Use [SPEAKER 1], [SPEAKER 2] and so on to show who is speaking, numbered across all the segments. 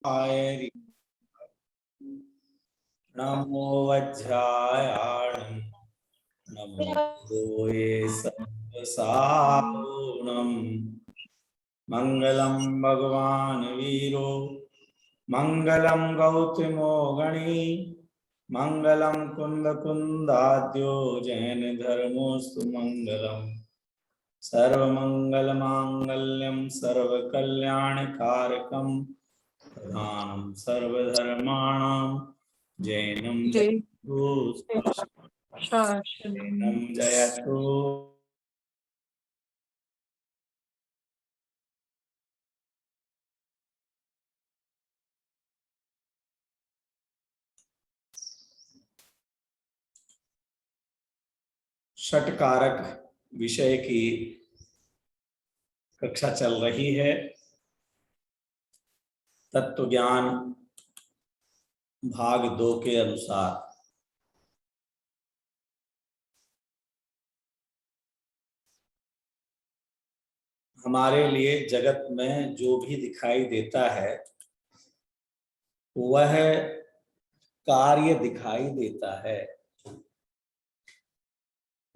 [SPEAKER 1] आय नमो वज्रायाणं नमो भूये सत्वसावुणं मंगलम भगवान वीरो मंगलम गौतमो गणी मंगलम कुंद कुंदाद्यो जैन धर्मोस्तु मंगलम सर्वमंगल मांगल्यम सर्वकल्याणकारकम प्रधानम सर्वधर्माणां जैनम जैनम जयतु। षटकारक विषय की कक्षा चल रही है। तत्व ज्ञान भाग 2 के अनुसार हमारे लिए जगत में जो भी दिखाई देता है वह कार्य दिखाई देता है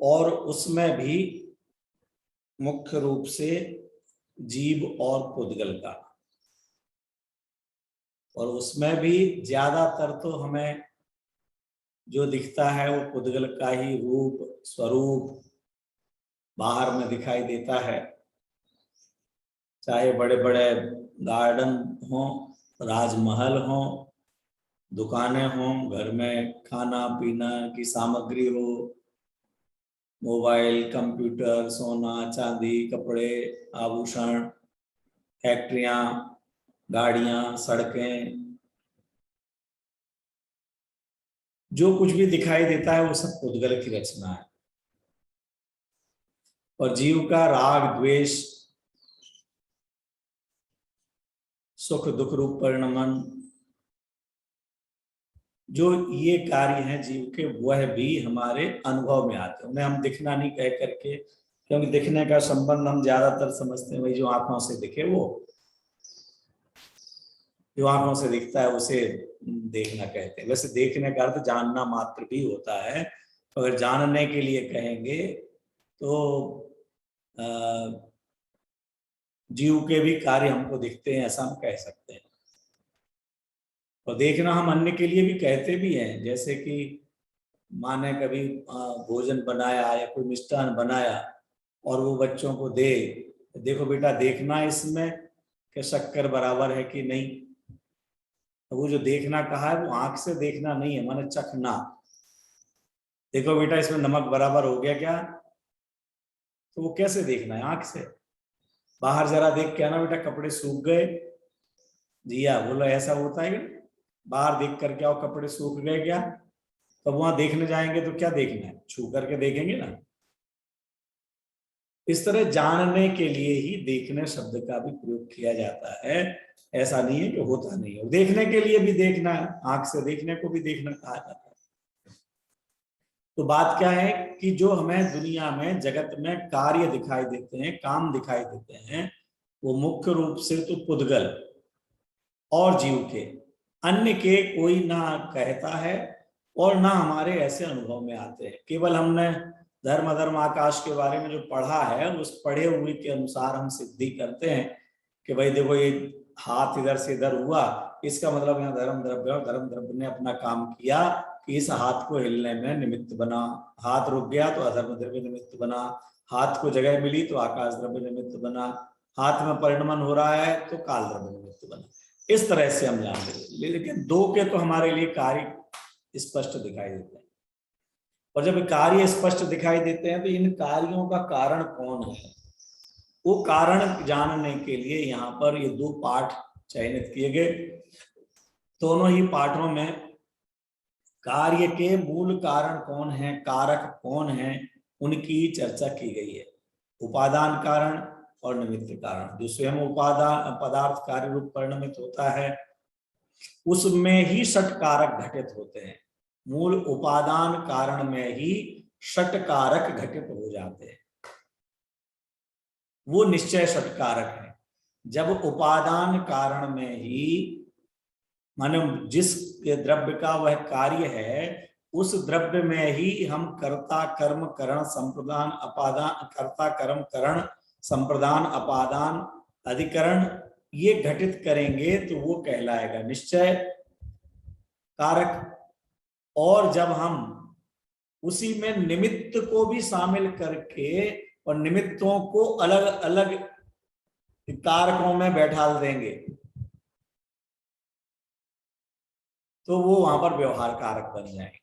[SPEAKER 1] और उसमें भी मुख्य रूप से जीव और पुद्गल का, और उसमें भी ज्यादातर तो हमें जो दिखता है वो पुद्गल का ही रूप स्वरूप बाहर में दिखाई देता है। चाहे बड़े बड़े गार्डन हो, राजमहल हो, दुकानें हो, घर में खाना पीना की सामग्री हो, मोबाइल, कंप्यूटर, सोना चांदी, कपड़े, आभूषण, फैक्ट्रियां, गाड़ियां, सड़कें, जो कुछ भी दिखाई देता है वो सब पुद्गल की रचना है। और जीव का राग द्वेष, सुख दुख रूप परिणमन, जो ये कार्य हैं जीव के, वह भी हमारे अनुभव में आते हैं। उन्हें हम दिखना नहीं कह करके, क्योंकि दिखने का संबंध हम ज्यादातर समझते हैं वही जो आंखों से दिखे, वो जो आंखों से दिखता है उसे देखना कहते हैं। वैसे देखने का अर्थ जानना मात्र भी होता है। तो अगर जानने के लिए कहेंगे तो जीव के भी कार्य हमको दिखते हैं, ऐसा हम कह सकते हैं। और देखना हम अन्य के लिए भी कहते भी हैं, जैसे कि माँ ने कभी भोजन बनाया या कोई मिष्ठान बनाया और वो बच्चों को दे, देखो बेटा देखना इसमें कि शक्कर बराबर है कि नहीं। वो जो देखना कहा है वो आंख से देखना नहीं है, माने चखना। देखो बेटा इसमें नमक बराबर हो गया क्या, तो वो कैसे देखना है, आंख से। बाहर जरा देख के आना बेटा कपड़े सूख गए, जिया बोलो ऐसा होता है। बाहर देख करके आओ कपड़े सूख गए क्या, तब वहां देखने जाएंगे तो क्या देखना है, छू करके देखेंगे ना। इस तरह जानने के लिए ही देखने शब्द का भी प्रयोग किया जाता है, ऐसा नहीं है कि होता नहीं है। देखने के लिए भी देखना है, आंख से देखने को भी देखना कहा जाता है। तो बात क्या है कि जो हमें दुनिया में जगत में कार्य दिखाई देते हैं, काम दिखाई देते हैं, वो मुख्य रूप से तो पुद्गल और जीव के, अन्य के कोई ना कहता है और ना हमारे ऐसे अनुभव में आते हैं। केवल हमने धर्म धर्म आकाश के बारे में जो पढ़ा है उस पढ़े हुए के अनुसार हम सिद्धि करते हैं कि भाई देखो ये हाथ इधर से इधर हुआ, इसका मतलब यहाँ धर्म द्रव्य ने अपना काम किया कि इस हाथ को हिलने में निमित्त बना। हाथ रुक गया तो अधर्म द्रव्य निमित्त बना, हाथ को जगह मिली तो आकाश द्रव्य निमित्त बना, हाथ में परिणमन हो रहा है तो काल द्रव्य निमित्त बना। इस तरह से हम जानते हैं, लेकिन दो के तो हमारे लिए कार्य स्पष्ट दिखाई देते हैं। और जब कार्य स्पष्ट दिखाई देते हैं तो इन कार्यों का कारण कौन है, वो कारण जानने के लिए यहाँ पर ये 2 पाठ चयनित किए गए। दोनों ही पाठों में कार्य के मूल कारण कौन है, कारक कौन है, उनकी चर्चा की गई है। उपादान कारण और निमित्त कारण। जो स्वयं उपादान पदार्थ कार्य रूप परिणमित होता है उसमें ही षट कारक घटित होते हैं। मूल उपादान कारण में ही षट कारक घटित हो जाते हैं, वो निश्चय षट कारक है। जब उपादान कारण में ही माने जिस द्रव्य का वह कार्य है उस द्रव्य में ही हम कर्ता कर्म करण संप्रदान अपादान, कर्ता कर्म करण संप्रदान अपादान अधिकरण ये घटित करेंगे तो वो कहलाएगा निश्चय कारक। और जब हम उसी में निमित्त को भी शामिल करके और निमित्तों को अलग अलग कारकों में बैठा देंगे तो वो वहां पर व्यवहार कारक बन जाएंगे।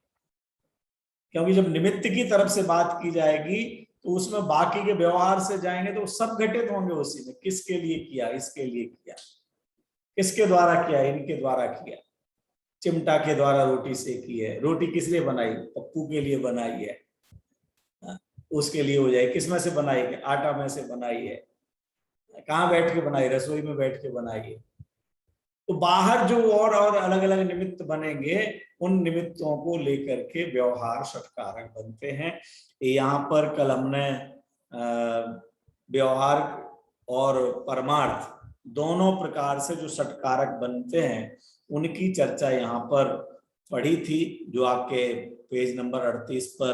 [SPEAKER 1] क्योंकि जब निमित्त की तरफ से बात की जाएगी तो उसमें बाकी के व्यवहार से जाएंगे तो सब घटित होंगे उसी में। किसके लिए किया, इसके लिए किया, किसके द्वारा किया, इनके द्वारा किया। चिमटा के द्वारा रोटी सेकी है, रोटी किस लिए बनाई, पप्पू के लिए बनाई है, उसके लिए हो जाए। किस में से बनाई है, आटा में से बनाई है। कहाँ बैठ के बनाई, रसोई में बैठ के बनाई है। तो बाहर जो और अलग अलग निमित्त बनेंगे उन निमित्तों को लेकर के व्यवहार षटकारक बनते हैं। यहाँ पर कल हमने व्यवहार और परमार्थ दोनों प्रकार से जो षटकारक बनते हैं उनकी चर्चा यहाँ पर पढ़ी थी, जो आपके पेज नंबर 38 पर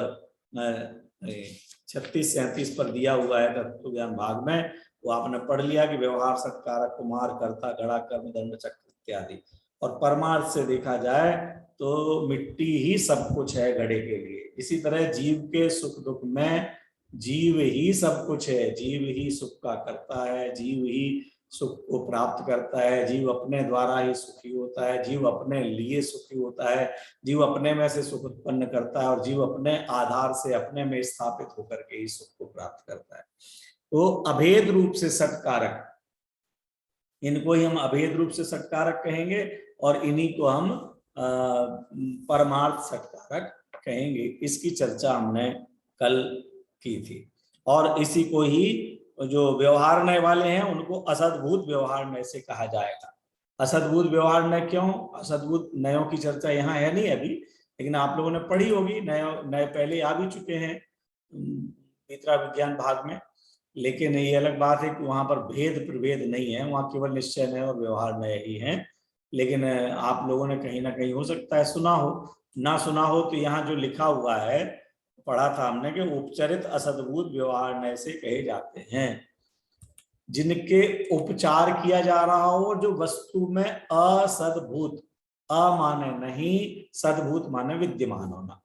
[SPEAKER 1] 36-37 पर दिया हुआ है तत्व ज्ञान भाग में। वो आपने पढ़ लिया कि व्यवहार षटकारक कुमार कर्ता घड़ा कर्म दंड चक्र इत्यादि। और परमार्थ से देखा जाए तो मिट्टी ही सब कुछ है घड़े के लिए। इसी तरह जीव के सुख दुख में जीव ही सब कुछ है, जीव ही सुख का करता है, जीव ही सुख को प्राप्त करता है, जीव अपने द्वारा ही सुखी होता है, जीव अपने लिए सुखी होता है, जीव अपने में से सुख उत्पन्न करता है और जीव अपने आधार से अपने में स्थापित होकर के ही सुख को प्राप्त करता है। तो अभेद रूप से षटकारक, इनको ही हम अभेद रूप से षटकारक कहेंगे और इन्हीं को हम परमार्थ षटकारक कहेंगे। इसकी चर्चा हमने कल की थी। और इसी को ही जो व्यवहार नय वाले हैं उनको असद्भूत व्यवहार नय से कहा जाएगा। असद्भूत व्यवहार नय क्यों, असद्भूत नयों की चर्चा यहाँ है नहीं अभी, लेकिन आप लोगों ने पढ़ी होगी। नए पहले आ भी चुके हैं मित्रा विज्ञान भाग में। लेकिन ये अलग बात है कि वहां पर भेद प्रभेद नहीं है, वहां केवल निश्चय नय और व्यवहार नय ही है। लेकिन आप लोगों ने कहीं ना कहीं हो सकता है सुना हो, ना सुना हो तो यहाँ जो लिखा हुआ है पढ़ा था हमने कि उपचरित असद्भूत व्यवहार नय से कहे जाते हैं जिनके उपचार किया जा रहा हो, जो वस्तु में असद्भूत, अ माने नहीं, सद्भूत माने विद्यमान होना,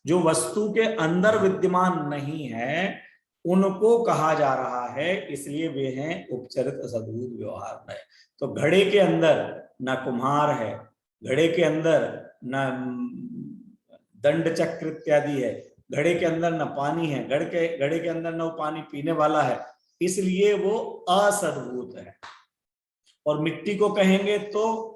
[SPEAKER 1] जो वस्तु के अंदर विद्यमान नहीं है उनको कहा जा रहा है, इसलिए वे हैं उपचरित असद्भूत व्यवहार नय। तो घड़े के अंदर न कुम्हार है, घड़े के अंदर न दंड चक्र इत्यादि है, घड़े के अंदर न पानी है, घड़े के अंदर न वो पानी पीने वाला है, इसलिए वो असद्भूत है। और मिट्टी को कहेंगे तो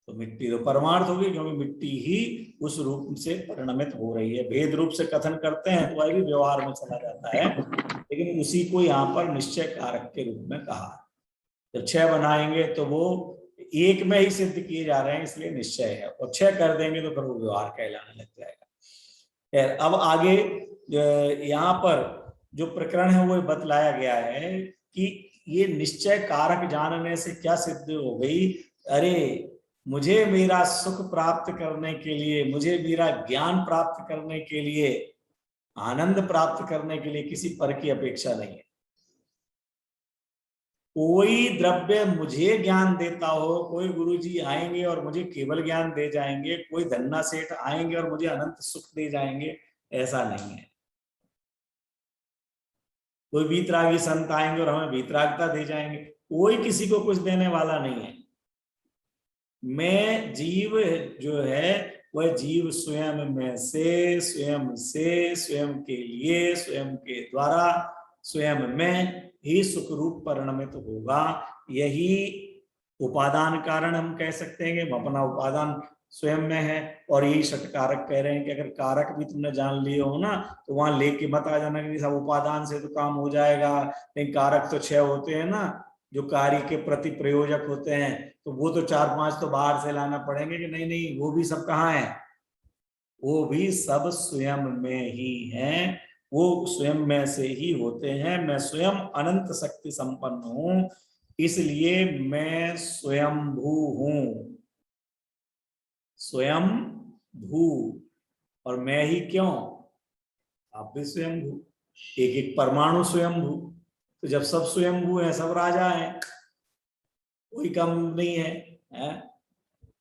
[SPEAKER 1] मिट्टी तो परमार्थ होगी, क्योंकि मिट्टी ही उस रूप से परिणमित हो रही है। भेद रूप से कथन करते हैं तो वह भी व्यवहार में चला जाता है, लेकिन उसी को यहाँ पर निश्चय कारक के रूप में कहा। जब 6 बनाएंगे तो वो एक में ही सिद्ध किए जा रहे हैं, इसलिए निश्चय है, और 6 कर देंगे तो फिर वो व्यवहार कहलाने लग जाएगा। अब आगे यहाँ पर जो प्रकरण है वो बतलाया गया है कि ये निश्चय कारक जानने से क्या सिद्ध हो गई, अरे मुझे मेरा सुख प्राप्त करने के लिए, मुझे मेरा ज्ञान प्राप्त करने के लिए, आनंद प्राप्त करने के लिए किसी पर की अपेक्षा नहीं है। कोई द्रव्य मुझे ज्ञान देता हो, कोई गुरुजी आएंगे और मुझे केवल ज्ञान दे जाएंगे, कोई धन्ना सेठ आएंगे और मुझे अनंत सुख दे जाएंगे, ऐसा नहीं है। कोई वीतरागी संत आएंगे और हमें वीतरागता दे जाएंगे, कोई किसी को कुछ देने वाला नहीं है। मैं जीव जो है वह जीव स्वयं में से, स्वयं के लिए, स्वयं के द्वारा, स्वयं में ही सुख रूप परिणमित होगा। यही उपादान कारण हम कह सकते हैं कि अपना उपादान स्वयं में है। और यही षटकारक कह रहे हैं कि अगर कारक भी तुमने जान लिए हो ना तो वहां लेके मत आ जाना कि सब उपादान से तो काम हो जाएगा, लेकिन कारक तो 6 होते हैं ना जो कार्य के प्रति प्रयोजक होते हैं, तो वो तो 4-5 तो बाहर से लाना पड़ेंगे कि नहीं, वो भी सब कहाँ है, वो भी सब स्वयं में ही हैं, वो स्वयं में से ही होते हैं। मैं स्वयं अनंत शक्ति संपन्न हूं, इसलिए मैं स्वयंभू हूं। स्वयं भू, और मैं ही क्यों, आप भी स्वयं भू, एक एक परमाणु स्वयं भू। तो जब सब स्वयं भू है, सब राजा हैं, कोई कम नहीं है?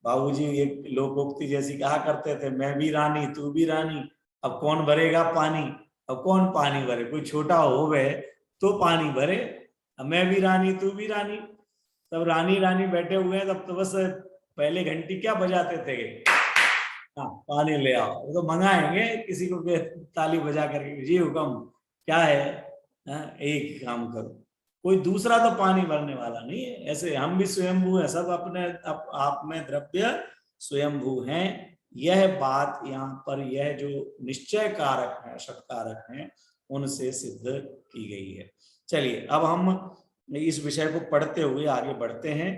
[SPEAKER 1] बाबूजी एक लोकोक्ति जैसी कहा करते थे, मैं भी रानी तू भी रानी, अब कौन भरेगा पानी, अब कौन पानी भरे, कोई छोटा हो गए तो पानी भरे, अब मैं भी रानी तू भी रानी, तब रानी रानी बैठे हुए हैं, तब तो बस पहले घंटी क्या बजाते थे, हाँ पानी ले आओ, वो तो मंगाएंगे किसी को ताली बजा करके, जी हुक्म क्या है, एक काम करो, कोई दूसरा तो पानी भरने वाला नहीं है। ऐसे हम भी स्वयंभू हैं, सब अपने आप में द्रव्य स्वयंभू हैं। यह बात यहाँ पर, यह जो निश्चय कारक है, षटकारक हैं, उनसे सिद्ध की गई है। चलिए अब हम इस विषय को पढ़ते हुए आगे बढ़ते हैं।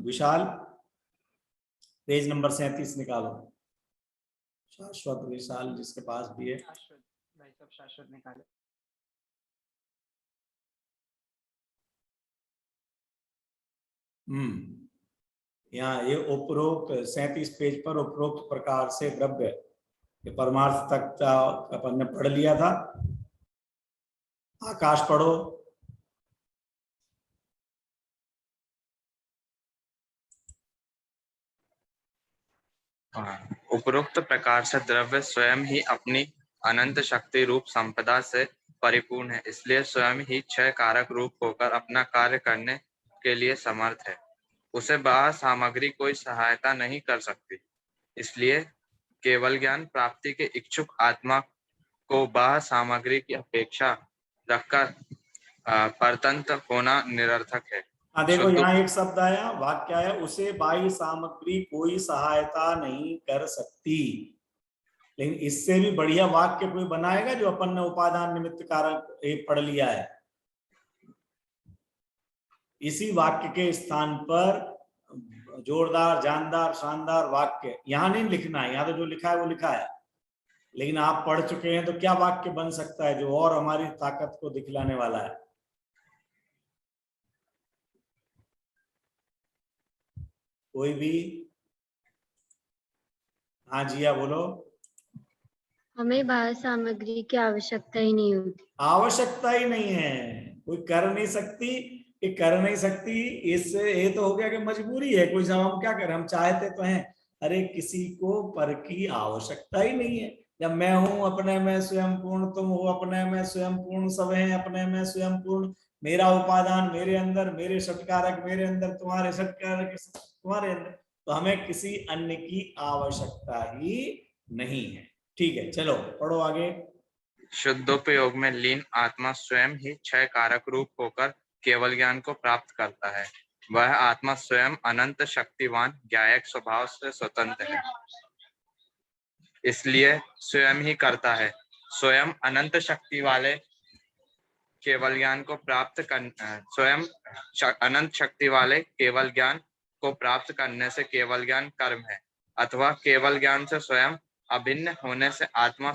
[SPEAKER 1] विशाल पेज नंबर 37 निकालो। शाश्वत विशाल जिसके पास भी है,
[SPEAKER 2] भाई सब शाश्वत निकाले।
[SPEAKER 1] यहाँ ये उपरोक्त 37 पेज पर उपरोक्त प्रकार से द्रव्य, ये परमार्थ तक अपन ने पढ़ लिया था। आकाश पढ़ो।
[SPEAKER 3] उपरोक्त प्रकार से द्रव्य स्वयं ही अपनी अनंत शक्ति रूप संपदा से परिपूर्ण है, इसलिए स्वयं ही क्षय कारक रूप होकर अपना कार्य करने के लिए समर्थ है। उसे बाह्य सामग्री कोई सहायता नहीं कर सकती, इसलिए केवल ज्ञान प्राप्ति के इच्छुक आत्मा को बाह्य सामग्री की अपेक्षा रखकर परतंत्र होना निरर्थक है।
[SPEAKER 1] देखो यहाँ एक शब्द आया, वाक्य आया, उसे बाह्य सामग्री कोई सहायता नहीं कर सकती। लेकिन इससे भी बढ़िया वाक्य कोई बनाएगा जो अपन ने उपादान निमित्त कारक एक पढ़ लिया है। इसी वाक्य के स्थान पर जोरदार, जानदार, शानदार वाक्य यहाँ नहीं लिखना है, यहाँ तो जो लिखा है वो लिखा है, लेकिन आप पढ़ चुके हैं तो क्या वाक्य बन सकता है जो और हमारी ताकत को दिखलाने वाला है? कोई भी? हाँ जिया बोलो।
[SPEAKER 4] हमें बाह्य सामग्री की आवश्यकता ही नहीं होती।
[SPEAKER 1] आवश्यकता ही नहीं है, कोई कर नहीं सकती, ये कर नहीं सकती, इससे ये तो हो गया कि मजबूरी है, कोई जब हम क्या करें, हम चाहते तो हैं। अरे किसी को पर की आवश्यकता ही नहीं है। जब मैं हूं अपने में स्वयं पूर्ण, तुम हो अपने में स्वयं पूर्ण, सब हैं अपने में स्वयं पूर्ण, मेरा उपादान मेरे अंदर, मेरे षटकारक मेरे अंदर, तुम्हारे षटकारक तुम्हारे अंदर, तो हमें किसी अन्य की आवश्यकता ही नहीं है। ठीक है, चलो पढ़ो आगे।
[SPEAKER 3] शुद्धोपयोग में लीन आत्मा स्वयं ही क्षय कारक रूप होकर केवल ज्ञान को प्राप्त करता है। वह आत्मा स्वयं अनंत शक्तिवान ज्ञायक स्वभाव से स्वतंत्र है, इसलिए स्वयं ही करता है। स्वयं अनंत शक्ति वाले केवल ज्ञान को प्राप्त कर, स्वयं अनंत शक्ति वाले केवल ज्ञान को प्राप्त करने से केवल ज्ञान कर्म है, अथवा केवल ज्ञान से स्वयं अभिन्न होने से आत्मा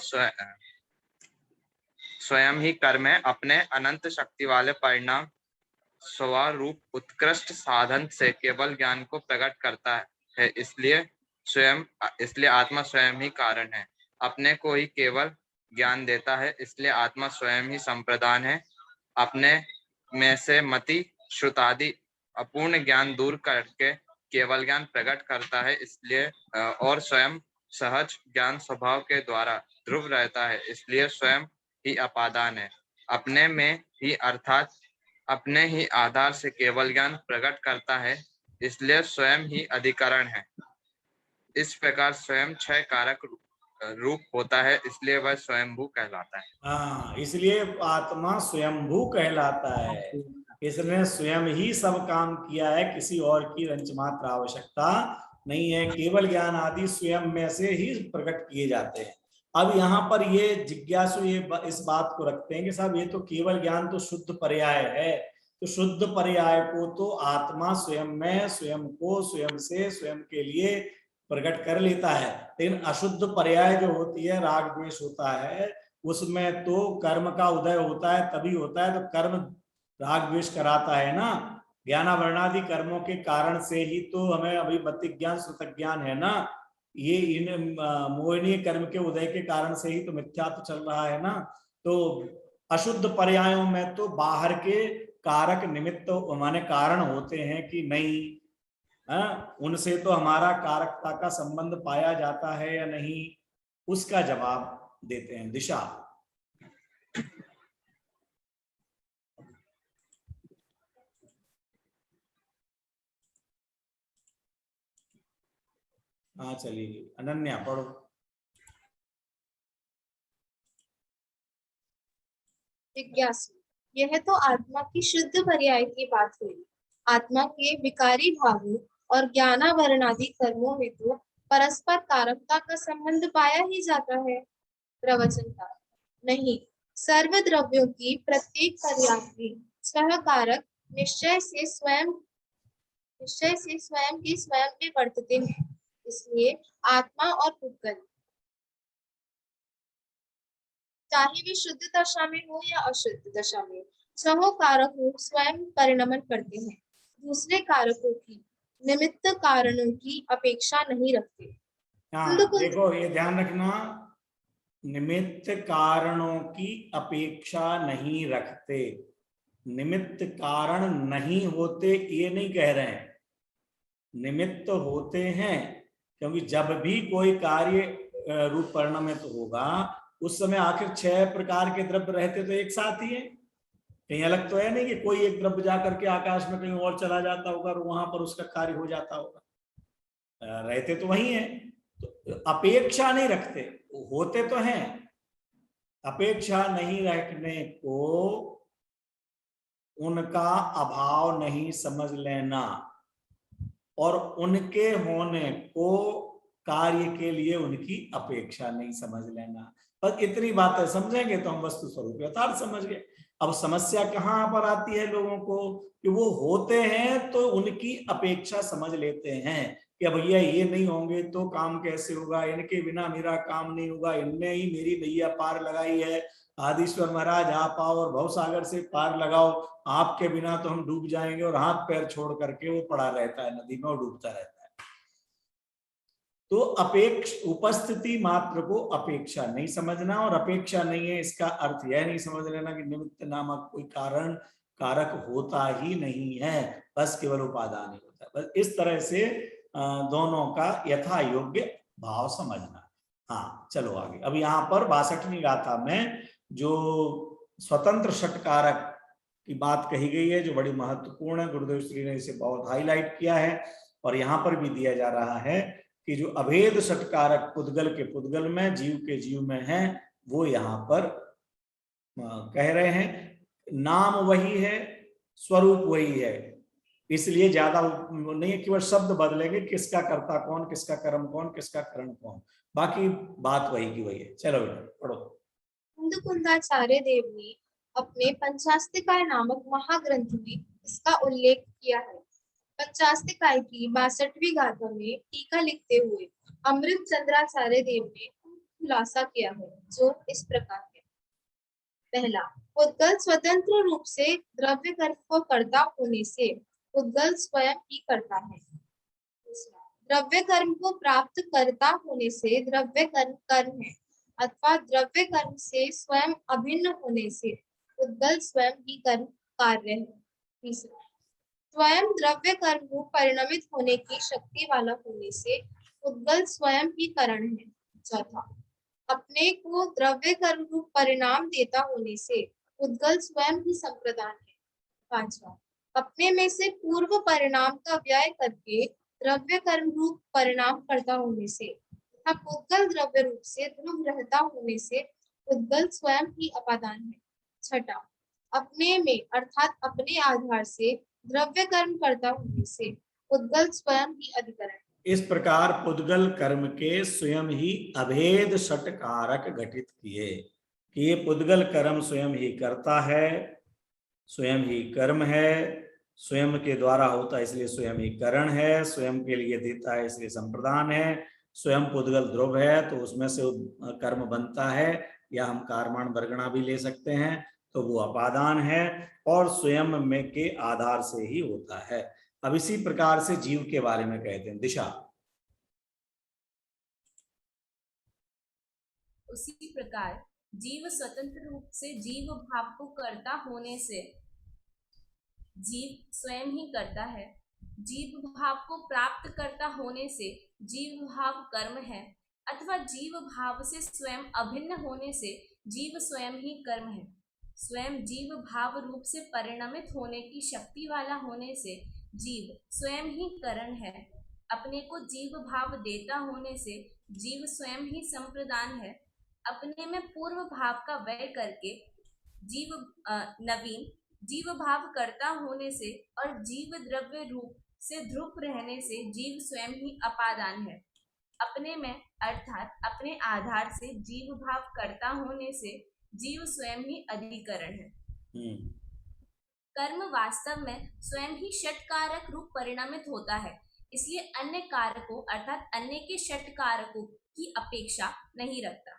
[SPEAKER 3] स्वयं ही कर्म है। अपने अनंत शक्ति वाले परिणाम स्वरूप उत्कृष्ट साधन से केवल ज्ञान को प्रकट करता है, इसलिए आत्मा स्वयं ही कारण है। अपने को ही केवल ज्ञान देता है, इसलिए आत्मा स्वयं ही संप्रदान है। अपने में से मति श्रुतादि अपूर्ण ज्ञान दूर करके केवल ज्ञान प्रकट करता है, इसलिए और स्वयं सहज ज्ञान स्वभाव के द्वारा ध्रुव रहता है, इसलिए स्वयं ही अपादान है। अपने में ही अर्थात अपने ही आधार से केवल ज्ञान प्रकट करता है, इसलिए स्वयं ही अधिकरण है। इस प्रकार स्वयं क्षय कारक रूप होता है, इसलिए वह स्वयंभू कहलाता है।
[SPEAKER 1] हाँ, इसलिए आत्मा स्वयंभू कहलाता है। इसने स्वयं ही सब काम किया है, किसी और की रंच मात्र आवश्यकता नहीं है। केवल ज्ञान आदि स्वयं में से ही प्रकट किए जाते हैं। अब यहाँ पर ये जिज्ञासु ये इस बात को रखते हैं कि साहब ये तो केवल ज्ञान तो शुद्ध पर्याय है, तो शुद्ध पर्याय को तो आत्मा स्वयं में स्वयं को स्वयं से स्वयं के लिए प्रकट कर लेता है, लेकिन अशुद्ध पर्याय जो होती है, राग द्वेष होता है, उसमें तो कर्म का उदय होता है, तभी होता है, तो कर्म राग द्वेष कराता है ना। ज्ञानावरणादि कर्मों के कारण से ही तो हमें अभी बत्तिक ज्ञान सुतक ज्ञान है ना, ये इन मोहनीय कर्म के उदय के कारण से ही तो मिथ्यात्व चल रहा है ना। तो अशुद्ध पर्यायों में तो बाहर के कारक निमित्त माने कारण होते हैं कि नहीं, उनसे तो हमारा कारकता का संबंध पाया जाता है या नहीं, उसका जवाब देते हैं। दिशा, हाँ चलिए अनन्या पढ़ो।
[SPEAKER 5] जिज्ञासु, यह तो आत्मा की शुद्ध पर्याय की बात हुई। आत्मा के विकारी भावों और ज्ञानावरणादि कर्मों में तो परस्पर कारकता का संबंध पाया ही जाता है। प्रवचनकार, नहीं, सर्व द्रव्यों की प्रत्येक पर्याय सहकारक निश्चय से स्वयं के स्वयं में वर्तते हैं। इसलिए आत्मा और पुद्गल चाहे वे शुद्ध दशा में हो या अशुद्ध दशा में, छहों कारकों स्वयं परिणमन करते हैं, दूसरे कारकों की निमित्त कारणों की अपेक्षा नहीं रखते।
[SPEAKER 1] हाँ देखो ये ध्यान रखना, निमित्त कारणों की अपेक्षा नहीं रखते, निमित्त कारण नहीं होते ये नहीं कह रहे हैं, निमित्त होते हैं, क्योंकि जब भी कोई कार्य रूप परिणमित होगा उस समय आखिर 6 प्रकार के द्रव्य रहते तो एक साथ ही है, कहीं अलग तो है नहीं कि कोई एक द्रव्य जाकर के आकाश में कहीं और चला जाता होगा और वहां पर उसका कार्य हो जाता होगा, रहते तो वही है। तो अपेक्षा नहीं रखते, होते तो हैं, अपेक्षा नहीं रखने को उनका अभाव नहीं समझ लेना और उनके होने को कार्य के लिए उनकी अपेक्षा नहीं समझ लेना। बस इतनी बातें समझेंगे तो हम वस्तु स्वरूप यथार्थ समझ गए। अब समस्या कहाँ पर आती है लोगों को कि वो होते हैं तो उनकी अपेक्षा समझ लेते हैं कि भैया ये नहीं होंगे तो काम कैसे होगा, इनके बिना मेरा काम नहीं होगा, इनने ही मेरी नैया पार लगाई है, आदिश्वर महाराज आप आओ और भवसागर से पार लगाओ, आपके बिना तो हम डूब जाएंगे, और हाथ पैर छोड़ करके वो पड़ा रहता है नदी में और डूबता रहता है। तो उपस्थिति मात्र को अपेक्षा नहीं समझना, और अपेक्षा नहीं है इसका अर्थ यह नहीं समझ लेना कि निमित्त नामक कोई कारण कारक होता ही नहीं है, बस केवल उपादान ही होता है। बस इस तरह से दोनों का यथा योग्य भाव समझना। हाँ चलो आगे। अब यहाँ पर 62वीं गाथा में जो स्वतंत्र षटकारक की बात कही गई है जो बड़ी महत्वपूर्ण है, गुरुदेव श्री ने इसे बहुत हाईलाइट किया है और यहाँ पर भी दिया जा रहा है कि जो अभेद षटकारक पुद्गल के पुद्गल में जीव के जीव में है वो यहाँ पर कह रहे हैं। नाम वही है, स्वरूप वही है, इसलिए ज्यादा नहीं है, केवल शब्द बदलेंगे, किसका कर्ता कौन, किसका कर्म कौन, किसका करण कौन, बाकी बात वही की वही है। चलो बेटा पढ़ो।
[SPEAKER 5] कुंदाचार्य देव ने अपने पंचास्तिकाय नामक महाग्रंथ में इसका उल्लेख किया है। पंचास्तिकाय की 62वीं गाथा में टीका लिखते हुए अमृत चंद्राचार्य देव ने खुलासा किया है जो इस प्रकार है। पहला, पुद्गल स्वतंत्र रूप से द्रव्य कर्म को कर्ता होने से पुद्गल स्वयं ही करता है। द्रव्य कर्म को प्राप्त करता होने से द्रव्य कर्म कर्म है, अथवा द्रव्य कर्म से स्वयं अभिन्न होने से पुद्गल स्वयं ही कर्म कार्य है। तीसरा, स्वयं द्रव्य कर्म को परिणमित होने की शक्ति वाला होने से पुद्गल स्वयं ही करण है। चौथा, अपने को द्रव्य कर्म रूप परिणाम देता होने से पुद्गल स्वयं ही संप्रदान है। पांचवा, अपने में से पूर्व परिणाम का व्यय करके द्रव्य कर्म रूप परिणाम करता होने से तथा पुद्गल द्रव्य रूप से ध्रुव रहता होने से पुद्गल स्वयं ही अपादान है। छठा, अपने में अर्थात अपने आधार से द्रव्य कर्म करता होने से पुद्गल स्वयं ही अधिकरण।
[SPEAKER 1] इस प्रकार पुद्गल कर्म के स्वयं ही अभेद षटकारक घटित किए कि ये पुद्गल कर्म स्वयं ही करता है, स्वयं ही कर्म है, स्वयं के द्वारा होता है इसलिए स्वयं ही करण है, स्वयं के लिए देता है इसलिए संप्रदान है, स्वयं पुद्गल ध्रुव है तो उसमें से कर्म बनता है, या हम कारमाण वर्गणा भी ले सकते हैं, तो वो अपादान है और स्वयं में के आधार से ही होता है। अब इसी प्रकार से जीव के बारे में कहते हैं। दिशा।
[SPEAKER 6] उसी प्रकार जीव स्वतंत्र रूप से जीव भाव को कर्ता होने से जीव स्वयं ही करता है। जीव भाव को प्राप्त करता होने से जीव भाव कर्म है, अथवा जीव भाव से स्वयं अभिन्न होने से जीव स्वयं ही कर्म है। स्वयं जीव भाव रूप से परिणमित होने की शक्ति वाला होने से जीव स्वयं ही करण है। अपने को जीव भाव देता होने से जीव स्वयं ही संप्रदान है। अपने में पूर्व भाव का व्यय करके जीव नवीन जीव भाव करता होने से और जीव द्रव्य रूप से ध्रुव रहने से जीव स्वयं ही अपादान है। अपने में अर्थात अपने आधार से जीव भाव करता होने से जीव स्वयं ही अधिकरण है। कर्म वास्तव में स्वयं ही षटकारक रूप परिणमित होता है, इसलिए अन्य कारकों अर्थात अन्य के षटकारकों की अपेक्षा नहीं रखता।